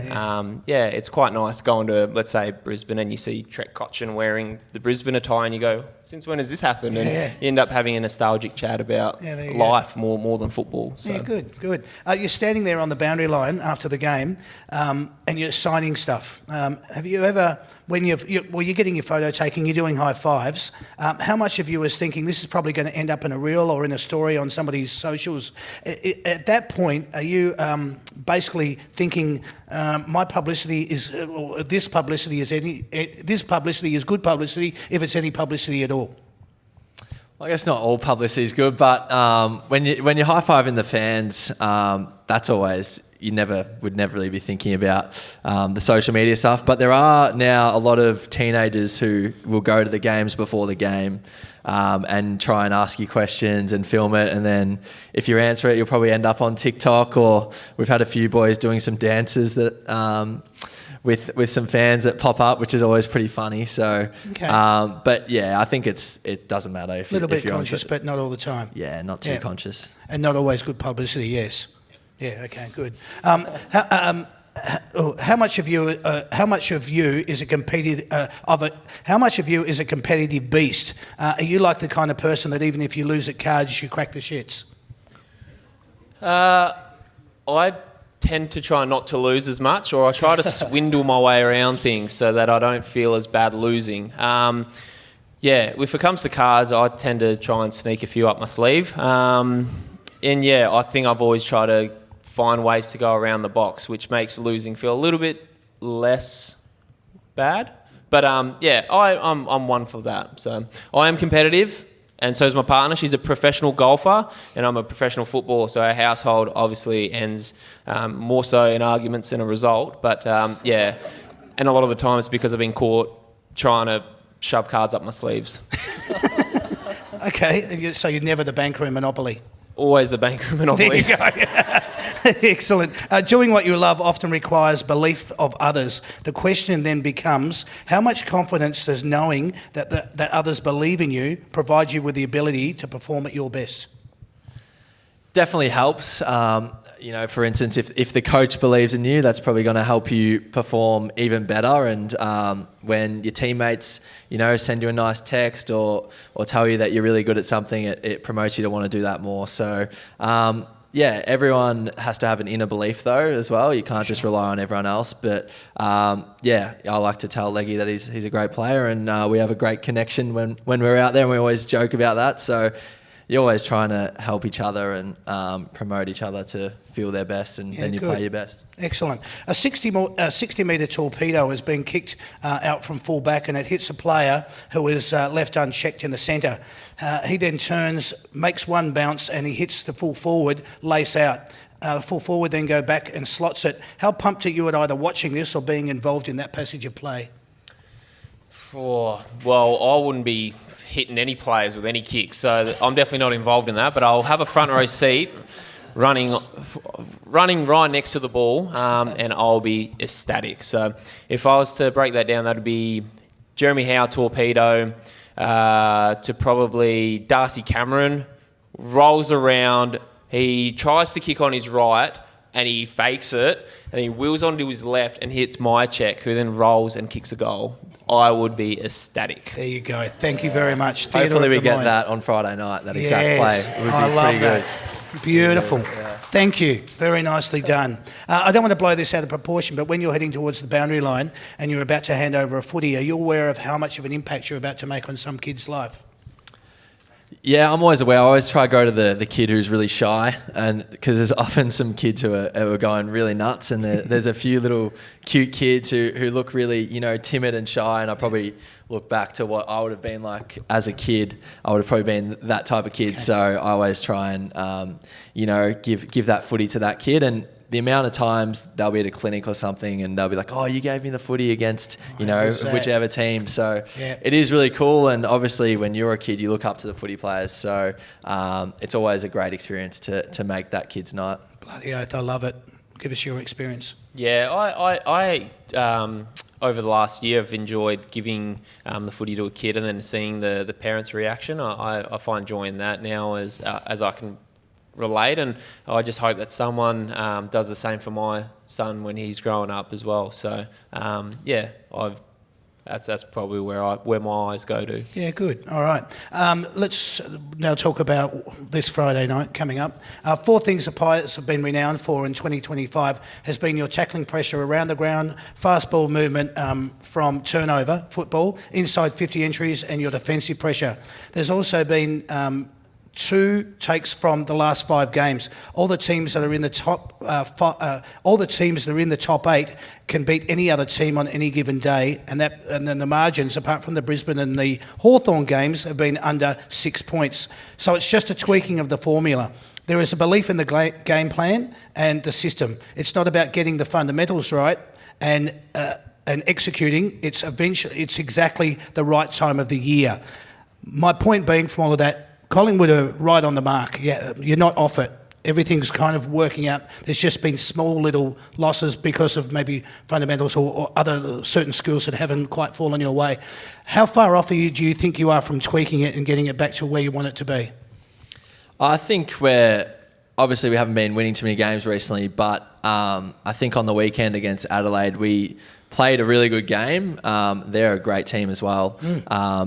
it's quite nice going to, let's say, Brisbane, and you see Trek Cotchin wearing the Brisbane attire, and you go, since when has this happened? And you end up having a nostalgic chat about life more than football. So. Yeah, good. You're standing there on the boundary line. after the game, and you're signing stuff. Have you ever, when you're getting your photo taken, you're doing high fives, how much of you is thinking this is probably going to end up in a reel or in a story on somebody's socials? At that point, are you basically thinking my publicity is, or this publicity is good publicity if it's any publicity at all? I guess not all publicity is good, but when you're high-fiving the fans, that's always, you would never really be thinking about the social media stuff. But there are now a lot of teenagers who will go to the games before the game and try and ask you questions and film it. And then if you answer it, you'll probably end up on TikTok, or we've had a few boys doing some dances that... with some fans that pop up, which is always pretty funny. So, okay. But yeah, I think it doesn't matter if a little if bit conscious, but not all the time. Yeah, not too conscious, and not always good publicity. Yes, yeah, okay, good. How much of you is a competitive How much of you is a competitive beast? Are you like the kind of person that even if you lose at cards, you crack the shits? I tend to try not to lose as much, or I try to swindle my way around things so that I don't feel as bad losing. If it comes to cards, I tend to try and sneak a few up my sleeve. I think I've always tried to find ways to go around the box, which makes losing feel a little bit less bad. But I'm one for that. So I am competitive. And so is my partner. She's a professional golfer, and I'm a professional footballer. So our household obviously ends more so in arguments than a result. But and a lot of the time it's because I've been caught trying to shove cards up my sleeves. Okay, so you're never the banker in Monopoly. Always the banker in Monopoly. There you go. Excellent. Doing what you love often requires belief of others. The question then becomes, how much confidence does knowing that others believe in you provide you with the ability to perform at your best? Definitely helps. For instance, if the coach believes in you, that's probably going to help you perform even better. And when your teammates, send you a nice text or tell you that you're really good at something, it promotes you to want to do that more. So, everyone has to have an inner belief though as well. You can't just rely on everyone else. But I like to tell Leggy that he's a great player, and we have a great connection when we're out there, and we always joke about that. So you're always trying to help each other and promote each other to feel their best, and then you play your best. Excellent. A 60-metre torpedo has been kicked out from full back, and it hits a player who is left unchecked in the centre. He then turns, makes one bounce, and he hits the full forward, lace out. Full forward then go back and slots it. How pumped are you at either watching this or being involved in that passage of play? Oh, well, I wouldn't be hitting any players with any kicks, so I'm definitely not involved in that, but I'll have a front row seat running right next to the ball, and I'll be ecstatic. So if I was to break that down, that would be Jeremy Howe torpedo to probably Darcy Cameron, rolls around, he tries to kick on his right and he fakes it, and he wheels onto his left and hits my check, who then rolls and kicks a goal. I would be ecstatic. There you go. Thank you very much. Hopefully we get that on Friday night, that exact play. It would be love pretty that. good. Beautiful. Yeah. Thank you. Very nicely done. I don't want to blow this out of proportion, but when you're heading towards the boundary line and you're about to hand over a footy, are you aware of how much of an impact you're about to make on some kid's life? Yeah, I'm always aware. I always try to go to the kid who's really shy, and because there's often some kids who are going really nuts, and there's a few little cute kids who look really, timid and shy, and I probably look back to what I would have been like as a kid. I would have probably been that type of kid, so I always try and, give that footy to that kid. And the amount of times they'll be at a clinic or something and they'll be like, oh, you gave me the footy against, whichever team. So It is really cool. And obviously when you're a kid, you look up to the footy players. So it's always a great experience to make that kid's night. Bloody oath, I love it. Give us your experience. Yeah, I over the last year have enjoyed giving the footy to a kid and then seeing the parents' reaction. I find joy in that now as I can relate, and I just hope that someone does the same for my son when he's growing up as well. So I've that's probably where my eyes go to. Yeah, good. All right. Let's now talk about this Friday night coming up. 4 things the Pies have been renowned for in 2025 has been your tackling pressure around the ground, fast ball movement from turnover, football, inside 50 entries, and your defensive pressure. There's also been 2 takes from the last 5 games. All the teams that are in the top, all the teams that are in the top 8 can beat any other team on any given day, and then the margins, apart from the Brisbane and the Hawthorn games, have been under 6 points. So it's just a tweaking of the formula. There is a belief in the game plan and the system. It's not about getting the fundamentals right and executing. It's exactly the right time of the year. My point being from all of that, Collingwood are right on the mark. Yeah, you're not off it. Everything's kind of working out. There's just been small little losses because of maybe fundamentals or other certain skills that haven't quite fallen your way. How far off do you think you are from tweaking it and getting it back to where you want it to be? I think we haven't been winning too many games recently, but I think on the weekend against Adelaide, we played a really good game. They're a great team as well.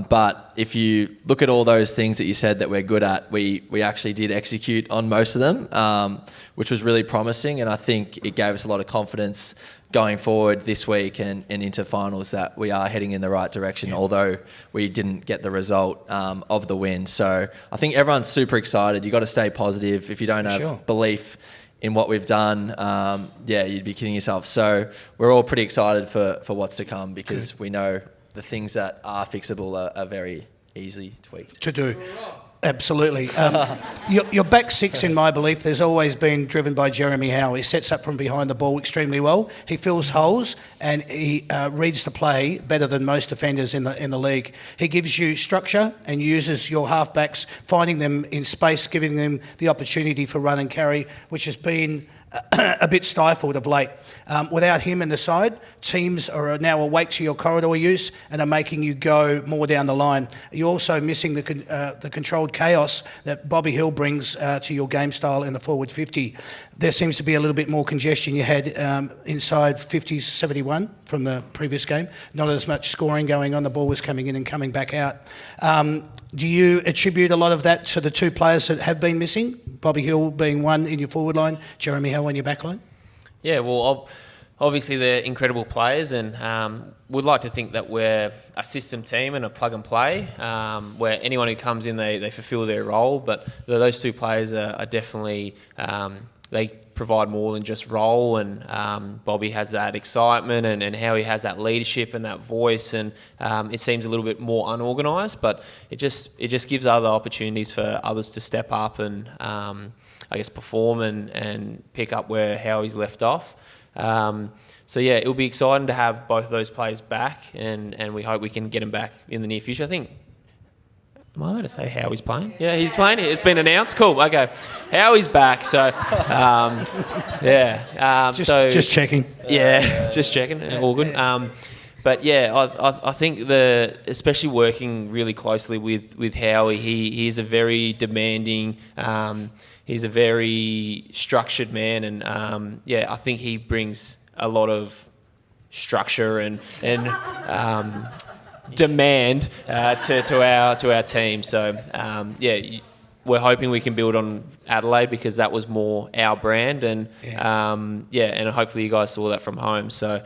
But if you look at all those things that you said that we're good at, we actually did execute on most of them, which was really promising. And I think it gave us a lot of confidence going forward this week and into finals that we are heading in the right direction, although we didn't get the result of the win. So I think everyone's super excited. You've got to stay positive. If you don't have belief in what we've done, you'd be kidding yourself. So we're all pretty excited for what's to come because we know the things that are fixable are very easily tweaked. To do. Absolutely. Your back 6, in my belief, there's always been driven by Jeremy Howe. He sets up from behind the ball extremely well. He fills holes and he reads the play better than most defenders in the league. He gives you structure and uses your halfbacks, finding them in space, giving them the opportunity for run and carry, which has been a bit stifled of late. Without him in the side, teams are now awake to your corridor use and are making you go more down the line. You're also missing the controlled chaos that Bobby Hill brings to your game style in the forward 50. There seems to be a little bit more congestion. You had inside 50s 71 from the previous game. Not as much scoring going on. The ball was coming in and coming back out. Do you attribute a lot of that to the 2 players that have been missing? Bobby Hill being one in your forward line, Jeremy Howe in your back line? Yeah, well, obviously they're incredible players and we'd like to think that we're a system team and a plug and play where anyone who comes in, they fulfil their role. But those 2 players are definitely, they provide more than just role, and Bobby has that excitement and how he has that leadership and that voice, and it seems a little bit more unorganised, but it just gives other opportunities for others to step up and I guess perform and pick up where Howie's left off. So yeah, it'll be exciting to have both those players back, and we hope we can get them back in the near future. I think, am I allowed to say Howie's playing? Yeah, he's playing. It's been announced. Cool. Okay, Howie's back. So Just checking. Yeah, just checking. All good. But yeah, I think especially working really closely with Howie, he is a very demanding. He's a very structured man, and I think he brings a lot of structure and demand to our team. So we're hoping we can build on Adelaide because that was more our brand, and and hopefully you guys saw that from home. So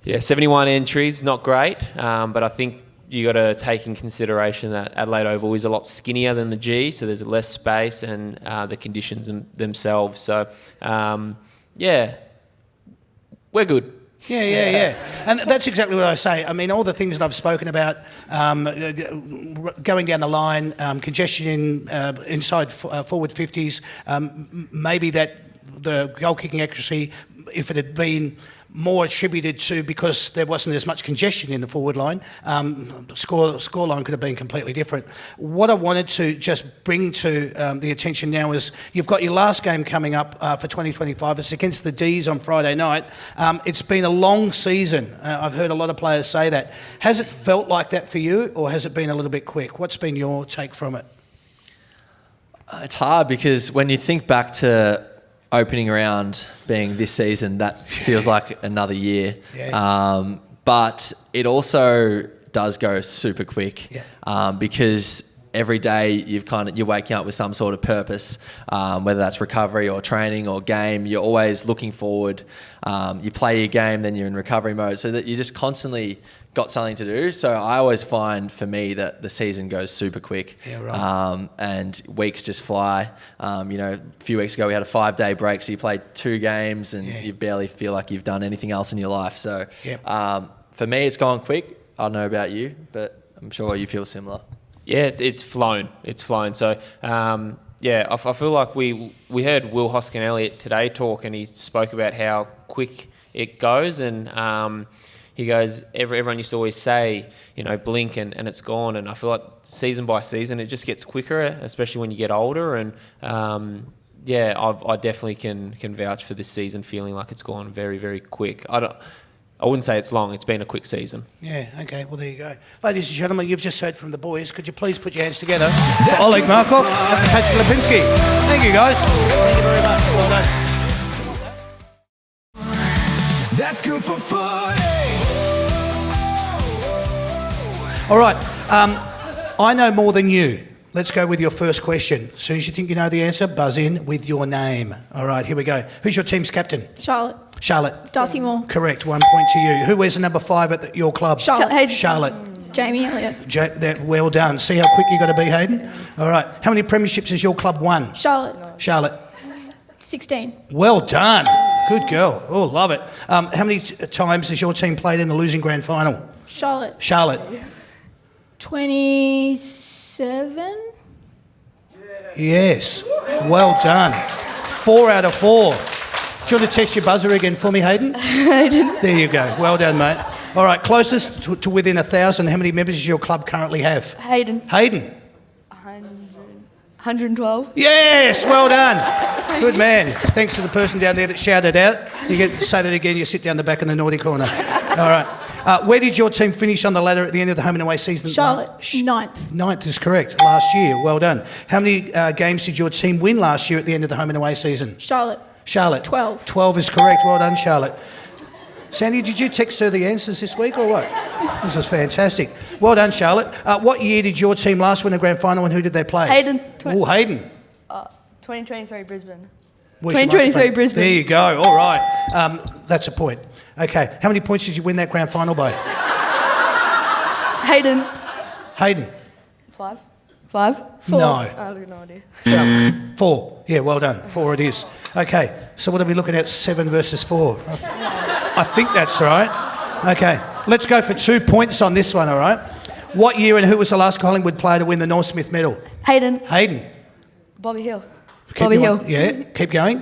71 entries, not great, but I think you got to take in consideration that Adelaide Oval is a lot skinnier than the G, so there's less space and the conditions themselves. So we're good. Yeah. And that's exactly what I say. I mean, all the things that I've spoken about, going down the line, congestion inside forward 50s, maybe that the goal kicking accuracy, if it had been more attributed to because there wasn't as much congestion in the forward line, score line could have been completely different. What I wanted to just bring to the attention now is you've got your last game coming up for 2025. It's against the D's on Friday night. It's been a long season. I've heard a lot of players say that. Has it felt like that for you, or has it been a little bit quick? What's been your take from it? It's hard because when you think back to opening round being this season, that feels like another year. But it also does go super quick because every day you're waking up with some sort of purpose, whether that's recovery or training or game. You're always looking forward. You play your game, then you're in recovery mode, so that you just constantly got something to do. So I always find for me that the season goes super quick, and weeks just fly. A few weeks ago we had a 5-day break, so you played 2 games and you barely feel like you've done anything else in your life. So for me, it's gone quick. I don't know about you, but I'm sure you feel similar. Yeah, it's flown. It's flown. So, I feel like we heard Will Hoskin-Elliott today talk, and he spoke about how quick it goes. And he goes, everyone used to always say, blink and it's gone. And I feel like season by season, it just gets quicker, especially when you get older. And I definitely can vouch for this season feeling like it's gone very, very quick. I wouldn't say it's long. It's been a quick season. Yeah, okay. Well, there you go. Ladies and gentlemen, you've just heard from the boys. Could you please put your hands together for Oleg Markov and for Patrick Lipinski? Thank you, guys. Thank you very much. Well done. That's good for footy. All right. I know more than you. Let's go with your first question. As soon as you think you know the answer, buzz in with your name. All right, here we go. Who's your team's captain? Charlotte. Charlotte. Darcy Moore. Correct. 1 point to you. Who wears the number 5 at your club? Charlotte. Hayden. Charlotte. Jamie Elliott. Well done. See how quick you got to be, Hayden? All right. How many premierships has your club won? Charlotte. Charlotte. 16. Well done. Good girl. Oh, love it. How many times has your team played in the losing grand final? Charlotte. Charlotte. 27. Yes. Well done. 4 out of 4. Do you want to test your buzzer again for me, Hayden? Hayden. There you go. Well done, mate. All right, closest to within 1,000, how many members does your club currently have? Hayden. Hayden. 112. Yes, well done. Good man. Thanks to the person down there that shouted out. You get say that again, you sit down the back in the naughty corner. All right. Where did your team finish on the ladder at the end of the home and away season? Charlotte. 9th. 9th is correct. Last year. Well done. How many games did your team win last year at the end of the home and away season? Charlotte. 12. 12 is correct. Well done, Charlotte. Sandy, did you text her the answers this week or what? This is fantastic. Well done, Charlotte. What year did your team last win a grand final and who did they play? Hayden. Hayden. 2023 Brisbane. Where's your 2023 microphone? Brisbane. There you go. All right. That's a point. Okay. How many points did you win that grand final by? Hayden. Hayden. 5. 4. No. I have no idea. 4. Yeah, well done. 4 it is. Okay. So what are we looking at? 7 versus 4. I think that's right. Okay. Let's go for 2 points on this one, all right? What year and who was the last Collingwood player to win the Norm Smith medal? Hayden. Bobby Hill. Yeah, keep going.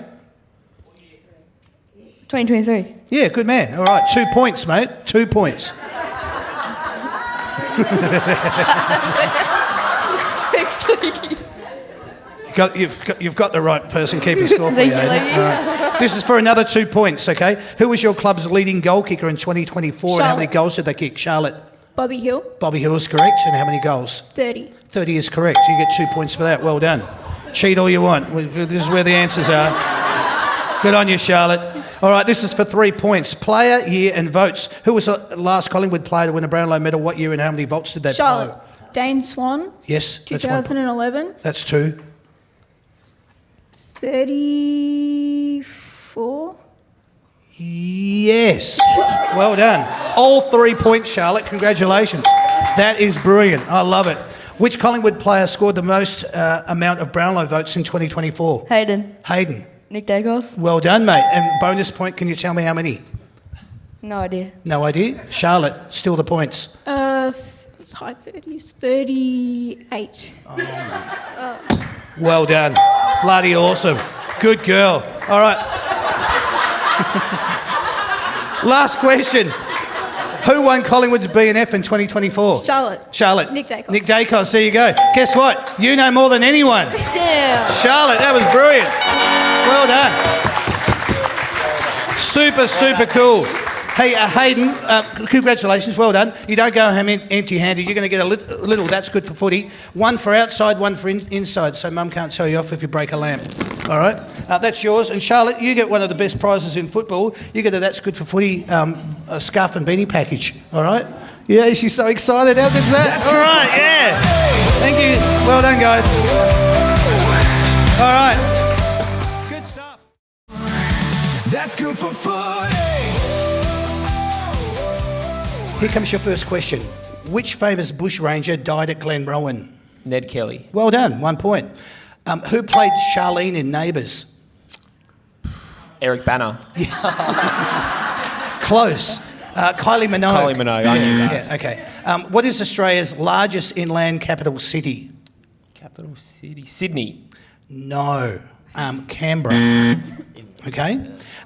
2023. Yeah, good man. All right, 2 points, mate. 2 points. You've got the right person keeping score for you. Hayden. All right. This is for another 2 points, okay? Who was your club's leading goal kicker in 2024 and how many goals did they kick? Charlotte. Bobby Hill. Bobby Hill is correct. And how many goals? 30. 30 is correct. You get 2 points for that. Well done. Cheat all you want. This is where the answers are. Good on you, Charlotte. All right, this is for 3 points. Player, year and votes. Who was the last Collingwood player to win a Brownlow medal? What year and how many votes did they Charlotte. blow? Dane Swan. Yes, that's 2011. That's 2. 34. Yes. Well done. All 3 points, Charlotte. Congratulations. That is brilliant. I love it. Which Collingwood player scored the most amount of Brownlow votes in 2024? Hayden. Nick Dacos. Well done, mate. And bonus point, can you tell me how many? No idea. No idea? Charlotte, still the points. It's high 30s. 38. Well done. Bloody awesome. Good girl. All right. Last question. Who won Collingwood's B&F in 2024? Charlotte. Nick Dacos. Dacos, there you go. Guess what? You know more than anyone. Damn. Charlotte, that was brilliant. Well done. Super, super cool. Hey, Hayden, congratulations, well done. You don't go home empty-handed. You're going to get a little That's Good for Footy. One for outside, one for inside, so Mum can't tell you off if you break a lamp. All right? That's yours. And Charlotte, you get one of the best prizes in football. You get a That's Good for Footy a scarf and beanie package. All right? Yeah, she's so excited. How good's that? All right, yeah. Thank you. Well done, guys. All right. Good stuff. That's good for footy. Here comes your first question. Which famous bushranger died at Glenrowan? Ned Kelly. Well done, 1 point. Who played Charlene in Neighbours? Eric Banner. Close. Kylie Minogue. Kylie Minogue, I knew that. Yeah, okay. What is Australia's largest inland capital city? Capital city. Sydney. No. Canberra. Okay.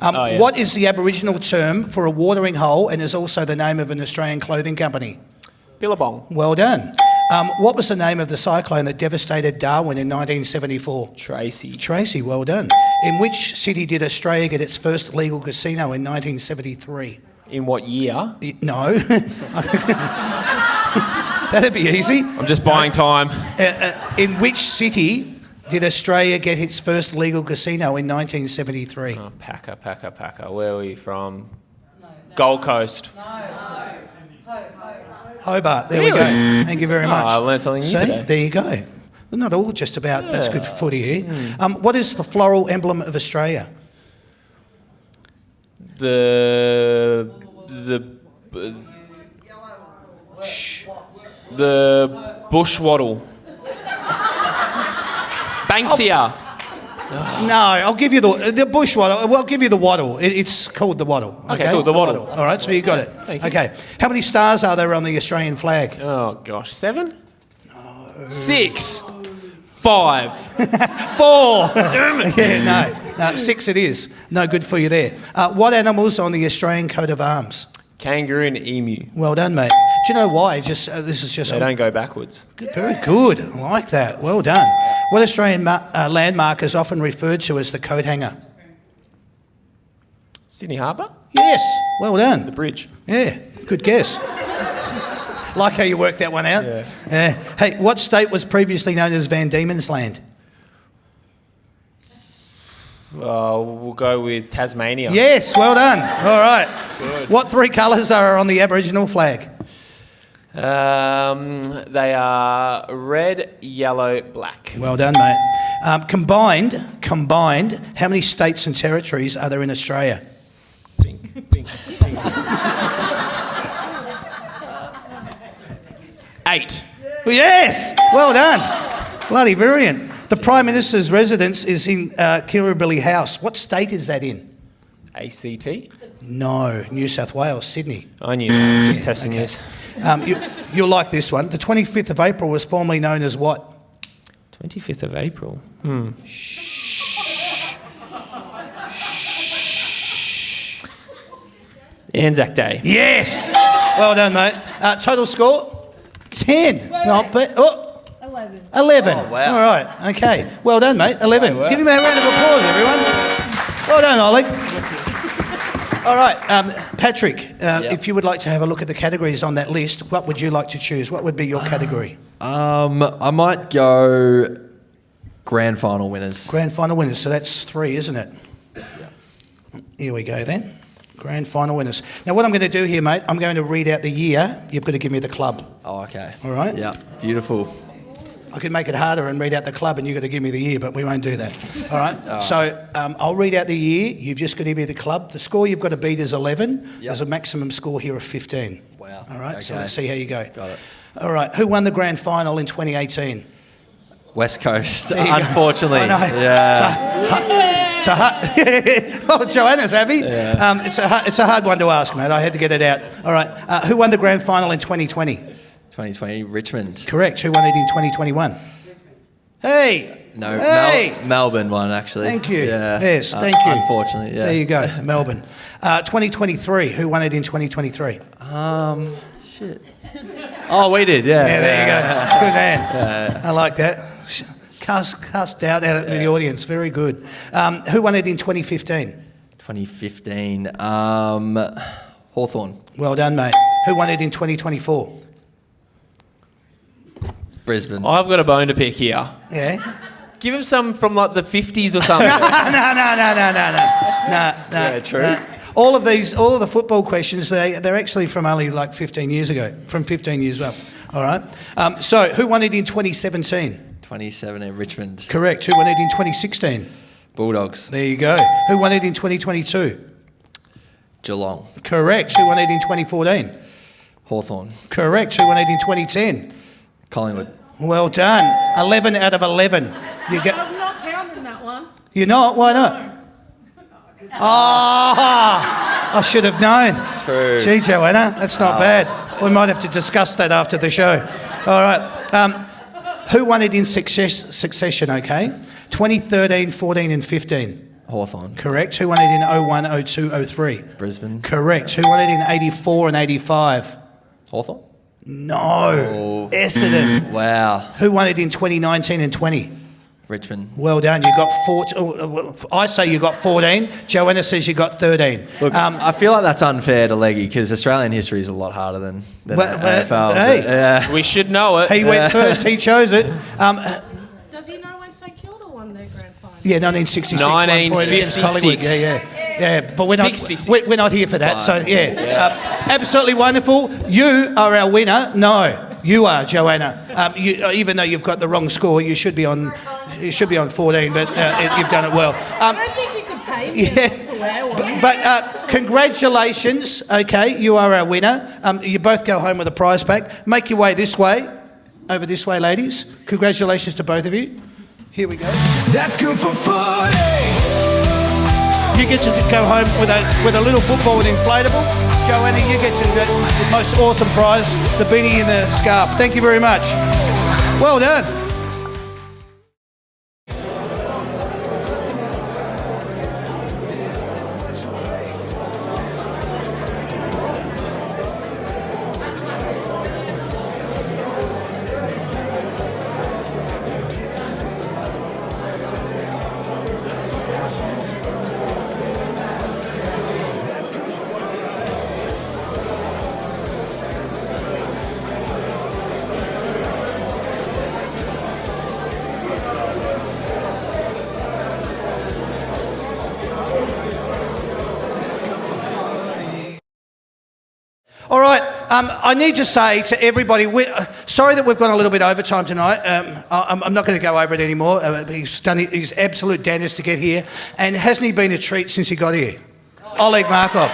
Yeah. What is the Aboriginal term for a watering hole and is also the name of an Australian clothing company? Billabong. Well done. What was the name of the cyclone that devastated Darwin in 1974? Tracy. Tracy, well done. In which city did Australia get its first legal casino in 1973? In what year? No. That'd be easy. I'm just buying time. In which city did Australia get its first legal casino in 1973? Oh, Packer. Where are we from? Gold Coast. Hobart. There we Really? go. Thank you very much. I learned something new See, today. there you go. Well, not all just about That's Good for Footy here. What is the floral emblem of Australia? The bush wattle. Banksia. No, I'll give you the bush wattle. Well, I'll give you the wattle. It's called the wattle. Okay, cool, the wattle. All right, so you got it. Thank you. Okay. How many stars are there on the Australian flag? Oh gosh, 7? No. 6. 5. 4. Yeah, no, 6 it is. No good for you there. What animals on the Australian coat of arms? Kangaroo and emu. Well done, mate. Do you know why? This is just They don't go backwards. very good. I like that. Well done. What Australian landmark is often referred to as the coat hanger? Sydney Harbour? Yes. Well The done. bridge. Yeah. Good guess. Like how you worked that one out. Yeah. Hey, what state was previously known as Van Diemen's Land? We'll go with Tasmania. Yes. Well done. All right. Good. What 3 colours are on the Aboriginal flag? They are red, yellow, black. Well done, mate. Combined, how many states and territories are there in Australia? Pink. 8. Yes! Well done. Bloody brilliant. The Prime Minister's residence is in Kirribilli House. What state is that in? ACT? No, New South Wales, Sydney. I knew that. Just testing this. You'll like this one. The 25th of April was formerly known as what? 25th of April. Anzac Day. Yes! Well done, mate. Total score? 10. Not bad. Oh. 11. Oh, wow. All right. Okay. Well done, mate. 11. Oh, wow. Give him a round of applause, everyone. Well done, Ollie. All right, Patrick, if you would like to have a look at the categories on that list, what would you like to choose? What would be your category? I might go grand final winners. Grand final winners. So that's 3, isn't it? Yeah. Here we go then. Grand final winners. Now, what I'm going to do here, mate, I'm going to read out the year. You've got to give me the club. Oh, okay. All right? Yeah, beautiful. I could make it harder and read out the club and you've got to give me the year, but we won't do that. All right? So I'll read out the year. You've just got to give me the club. The score you've got to beat is 11. Yep. There's a maximum score here of 15. Wow. All right? So Okay. let's see how you go. Got it. All right. Who won the grand final in 2018? West Coast, There you go. unfortunately. I know. Yeah. It's a hard... oh, Joanna's happy. Yeah. It's a hard one to ask, mate. I had to get it out. All right. Who won the grand final in 2020? 2020, Richmond. Correct. Who won it in 2021? Hey! No, Hey! Melbourne won, actually. Thank you. Yeah. Yes, thank you. Unfortunately, yeah. There you go, Melbourne. 2023. Who won it in 2023? Shit. Oh, we did, yeah. Yeah, there you go. Good man. I like that. Cast doubt out into the audience. Very good. Who won it in 2015? 2015. Hawthorn. Well done, mate. Who won it in 2024? Brisbane. I've got a bone to pick here. Yeah. Give him some from like the 50s or something. No. Yeah, true. All of the football questions, they're actually from only like 15 years ago, from 15 years up. All right. So, who won it in 2017? 2017, Richmond. Correct. Who won it in 2016? Bulldogs. There you go. Who won it in 2022? Geelong. Correct. Who won it in 2014? Hawthorn. Correct. Who won it in 2010? Collingwood. Well done. 11 out of 11. You get. I'm not counting that one. You're not? Why not? I should have known. True. Gee, Joanna, that's not bad. We might have to discuss that after the show. All right. Who won it in succession, okay? 2013, 14 and 15. Hawthorn. Correct. Who won it in 01, 02, 03? Brisbane. Correct. Who won it in 84 and 85? Hawthorn. No. Essendon. Wow. Who won it in 2019 and 20? Richmond. Well done. You got 14. I say you got 14. Joanna says you got 13. Look, I feel like that's unfair to Leggy because Australian history is a lot harder than AFL. Hey. Yeah. We should know it. He went first. He chose it. Does he know when St Kilda won their grand final? Yeah, 1966. 1 point against 1956. Collingwood. Yeah. But we're not. 66. We're not here for that. So yeah. Absolutely wonderful. You are our winner. No, you are, Joanna. Even though you've got the wrong score, you should be on. You should be on 14, but you've done it well. I don't think you could pay me to wear one. But congratulations. Okay, you are our winner. You both go home with a prize pack. Make your way this way. Over this way, ladies. Congratulations to both of you. Here we go. That's good for footy. You get to go home with a little football and inflatable. Joanna, you get to get the most awesome prize, the beanie and the scarf. Thank you very much. Well done. All right, I need to say to everybody, sorry that we've gone a little bit overtime tonight. I'm not going to go over it anymore. He's done his absolute damnedest to get here, and hasn't he been a treat since he got here? Oleg Markov.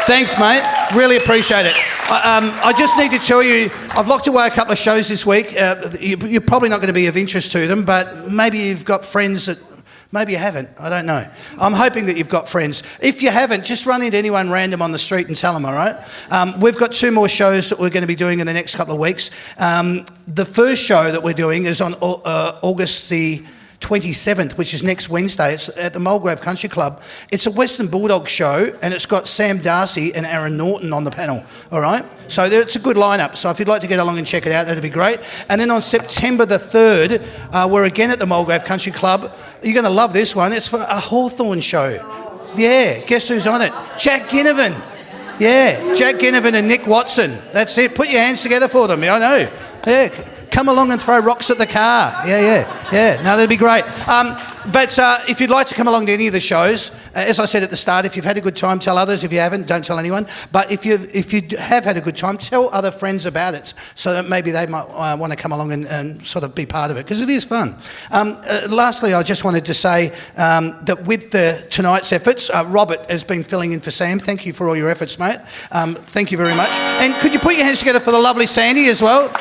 Thanks, mate. Really appreciate it. I just need to tell you, I've locked away a couple of shows this week. You're probably not going to be of interest to them, but maybe you've got friends that... Maybe you haven't. I don't know. I'm hoping that you've got friends. If you haven't, just run into anyone random on the street and tell them, all right? We've got 2 more shows that we're going to be doing in the next couple of weeks. The first show that we're doing is on August the 27th, which is next Wednesday. It's at the Mulgrave Country Club. It's a Western Bulldogs show, and it's got Sam Darcy and Aaron Norton on the panel, all right? So it's a good lineup. So if you'd like to get along and check it out, that'd be great. And then on September the 3rd, we're again at the Mulgrave Country Club. You're going to love this one. It's for a Hawthorn show. Yeah, guess who's on it? Jack Ginnivan. Yeah, Jack Ginnivan and Nick Watson. That's it. Put your hands together for them. I know. Yeah. Come along and throw rocks at the car. Yeah. No, that'd be great. But if you'd like to come along to any of the shows, as I said at the start, if you've had a good time, tell others. If you haven't, don't tell anyone. But if you have had a good time, tell other friends about it so that maybe they might want to come along and sort of be part of it, because it is fun. Lastly, I just wanted to say that with tonight's efforts, Robert has been filling in for Sam. Thank you for all your efforts, mate. Thank you very much. And could you put your hands together for the lovely Sandy as well?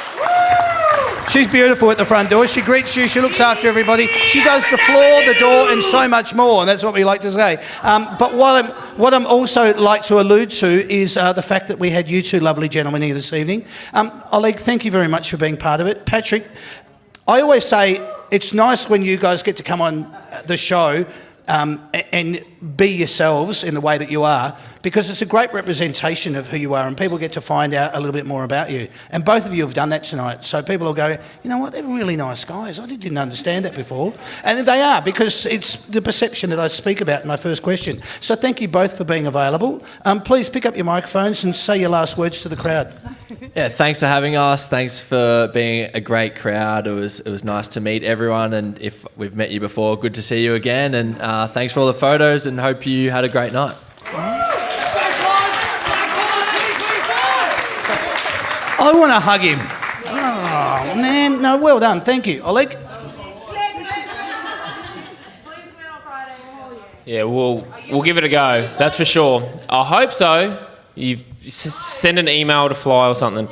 She's beautiful at the front door. She greets you. She looks after everybody. She does the floor, the door, and so much more. And that's what we like to say. But what I'm also like to allude to is the fact that we had you 2 lovely gentlemen here this evening. Oleg, thank you very much for being part of it. Patrick, I always say it's nice when you guys get to come on the show and be yourselves in the way that you are. because it's a great representation of who you are and people get to find out a little bit more about you. And both of you have done that tonight. So people will go, you know what, they're really nice guys. I didn't understand that before. And they are, because it's the perception that I speak about in my first question. So thank you both for being available. Please pick up your microphones and say your last words to the crowd. Yeah, thanks for having us. Thanks for being a great crowd. It was nice to meet everyone, and if we've met you before, good to see you again. And thanks for all the photos, and hope you had a great night. I want to hug him. Oh man, no, well done. Thank you, Oleg. Yeah, we'll give it a go. That's for sure. I hope so. You send an email to Fly or something.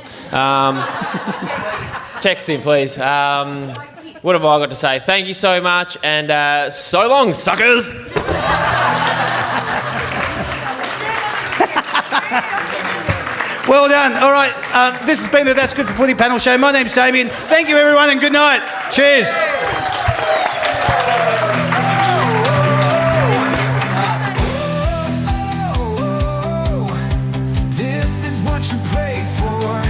Text him, please. What have I got to say? Thank you so much, and so long, suckers. Well done. All right, this has been the That's Good for Footy panel show. My name's Damien. Thank you, everyone, and good night. Cheers. This is what you pray for.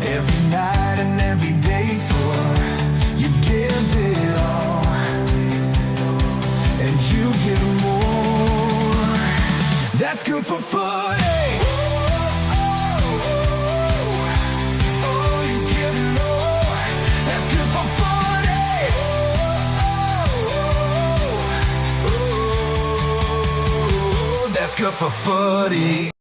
Every night and every day for you give it all, and you get more. That's good for footy. Oh, you give it all. That's good for footy. That's good for footy.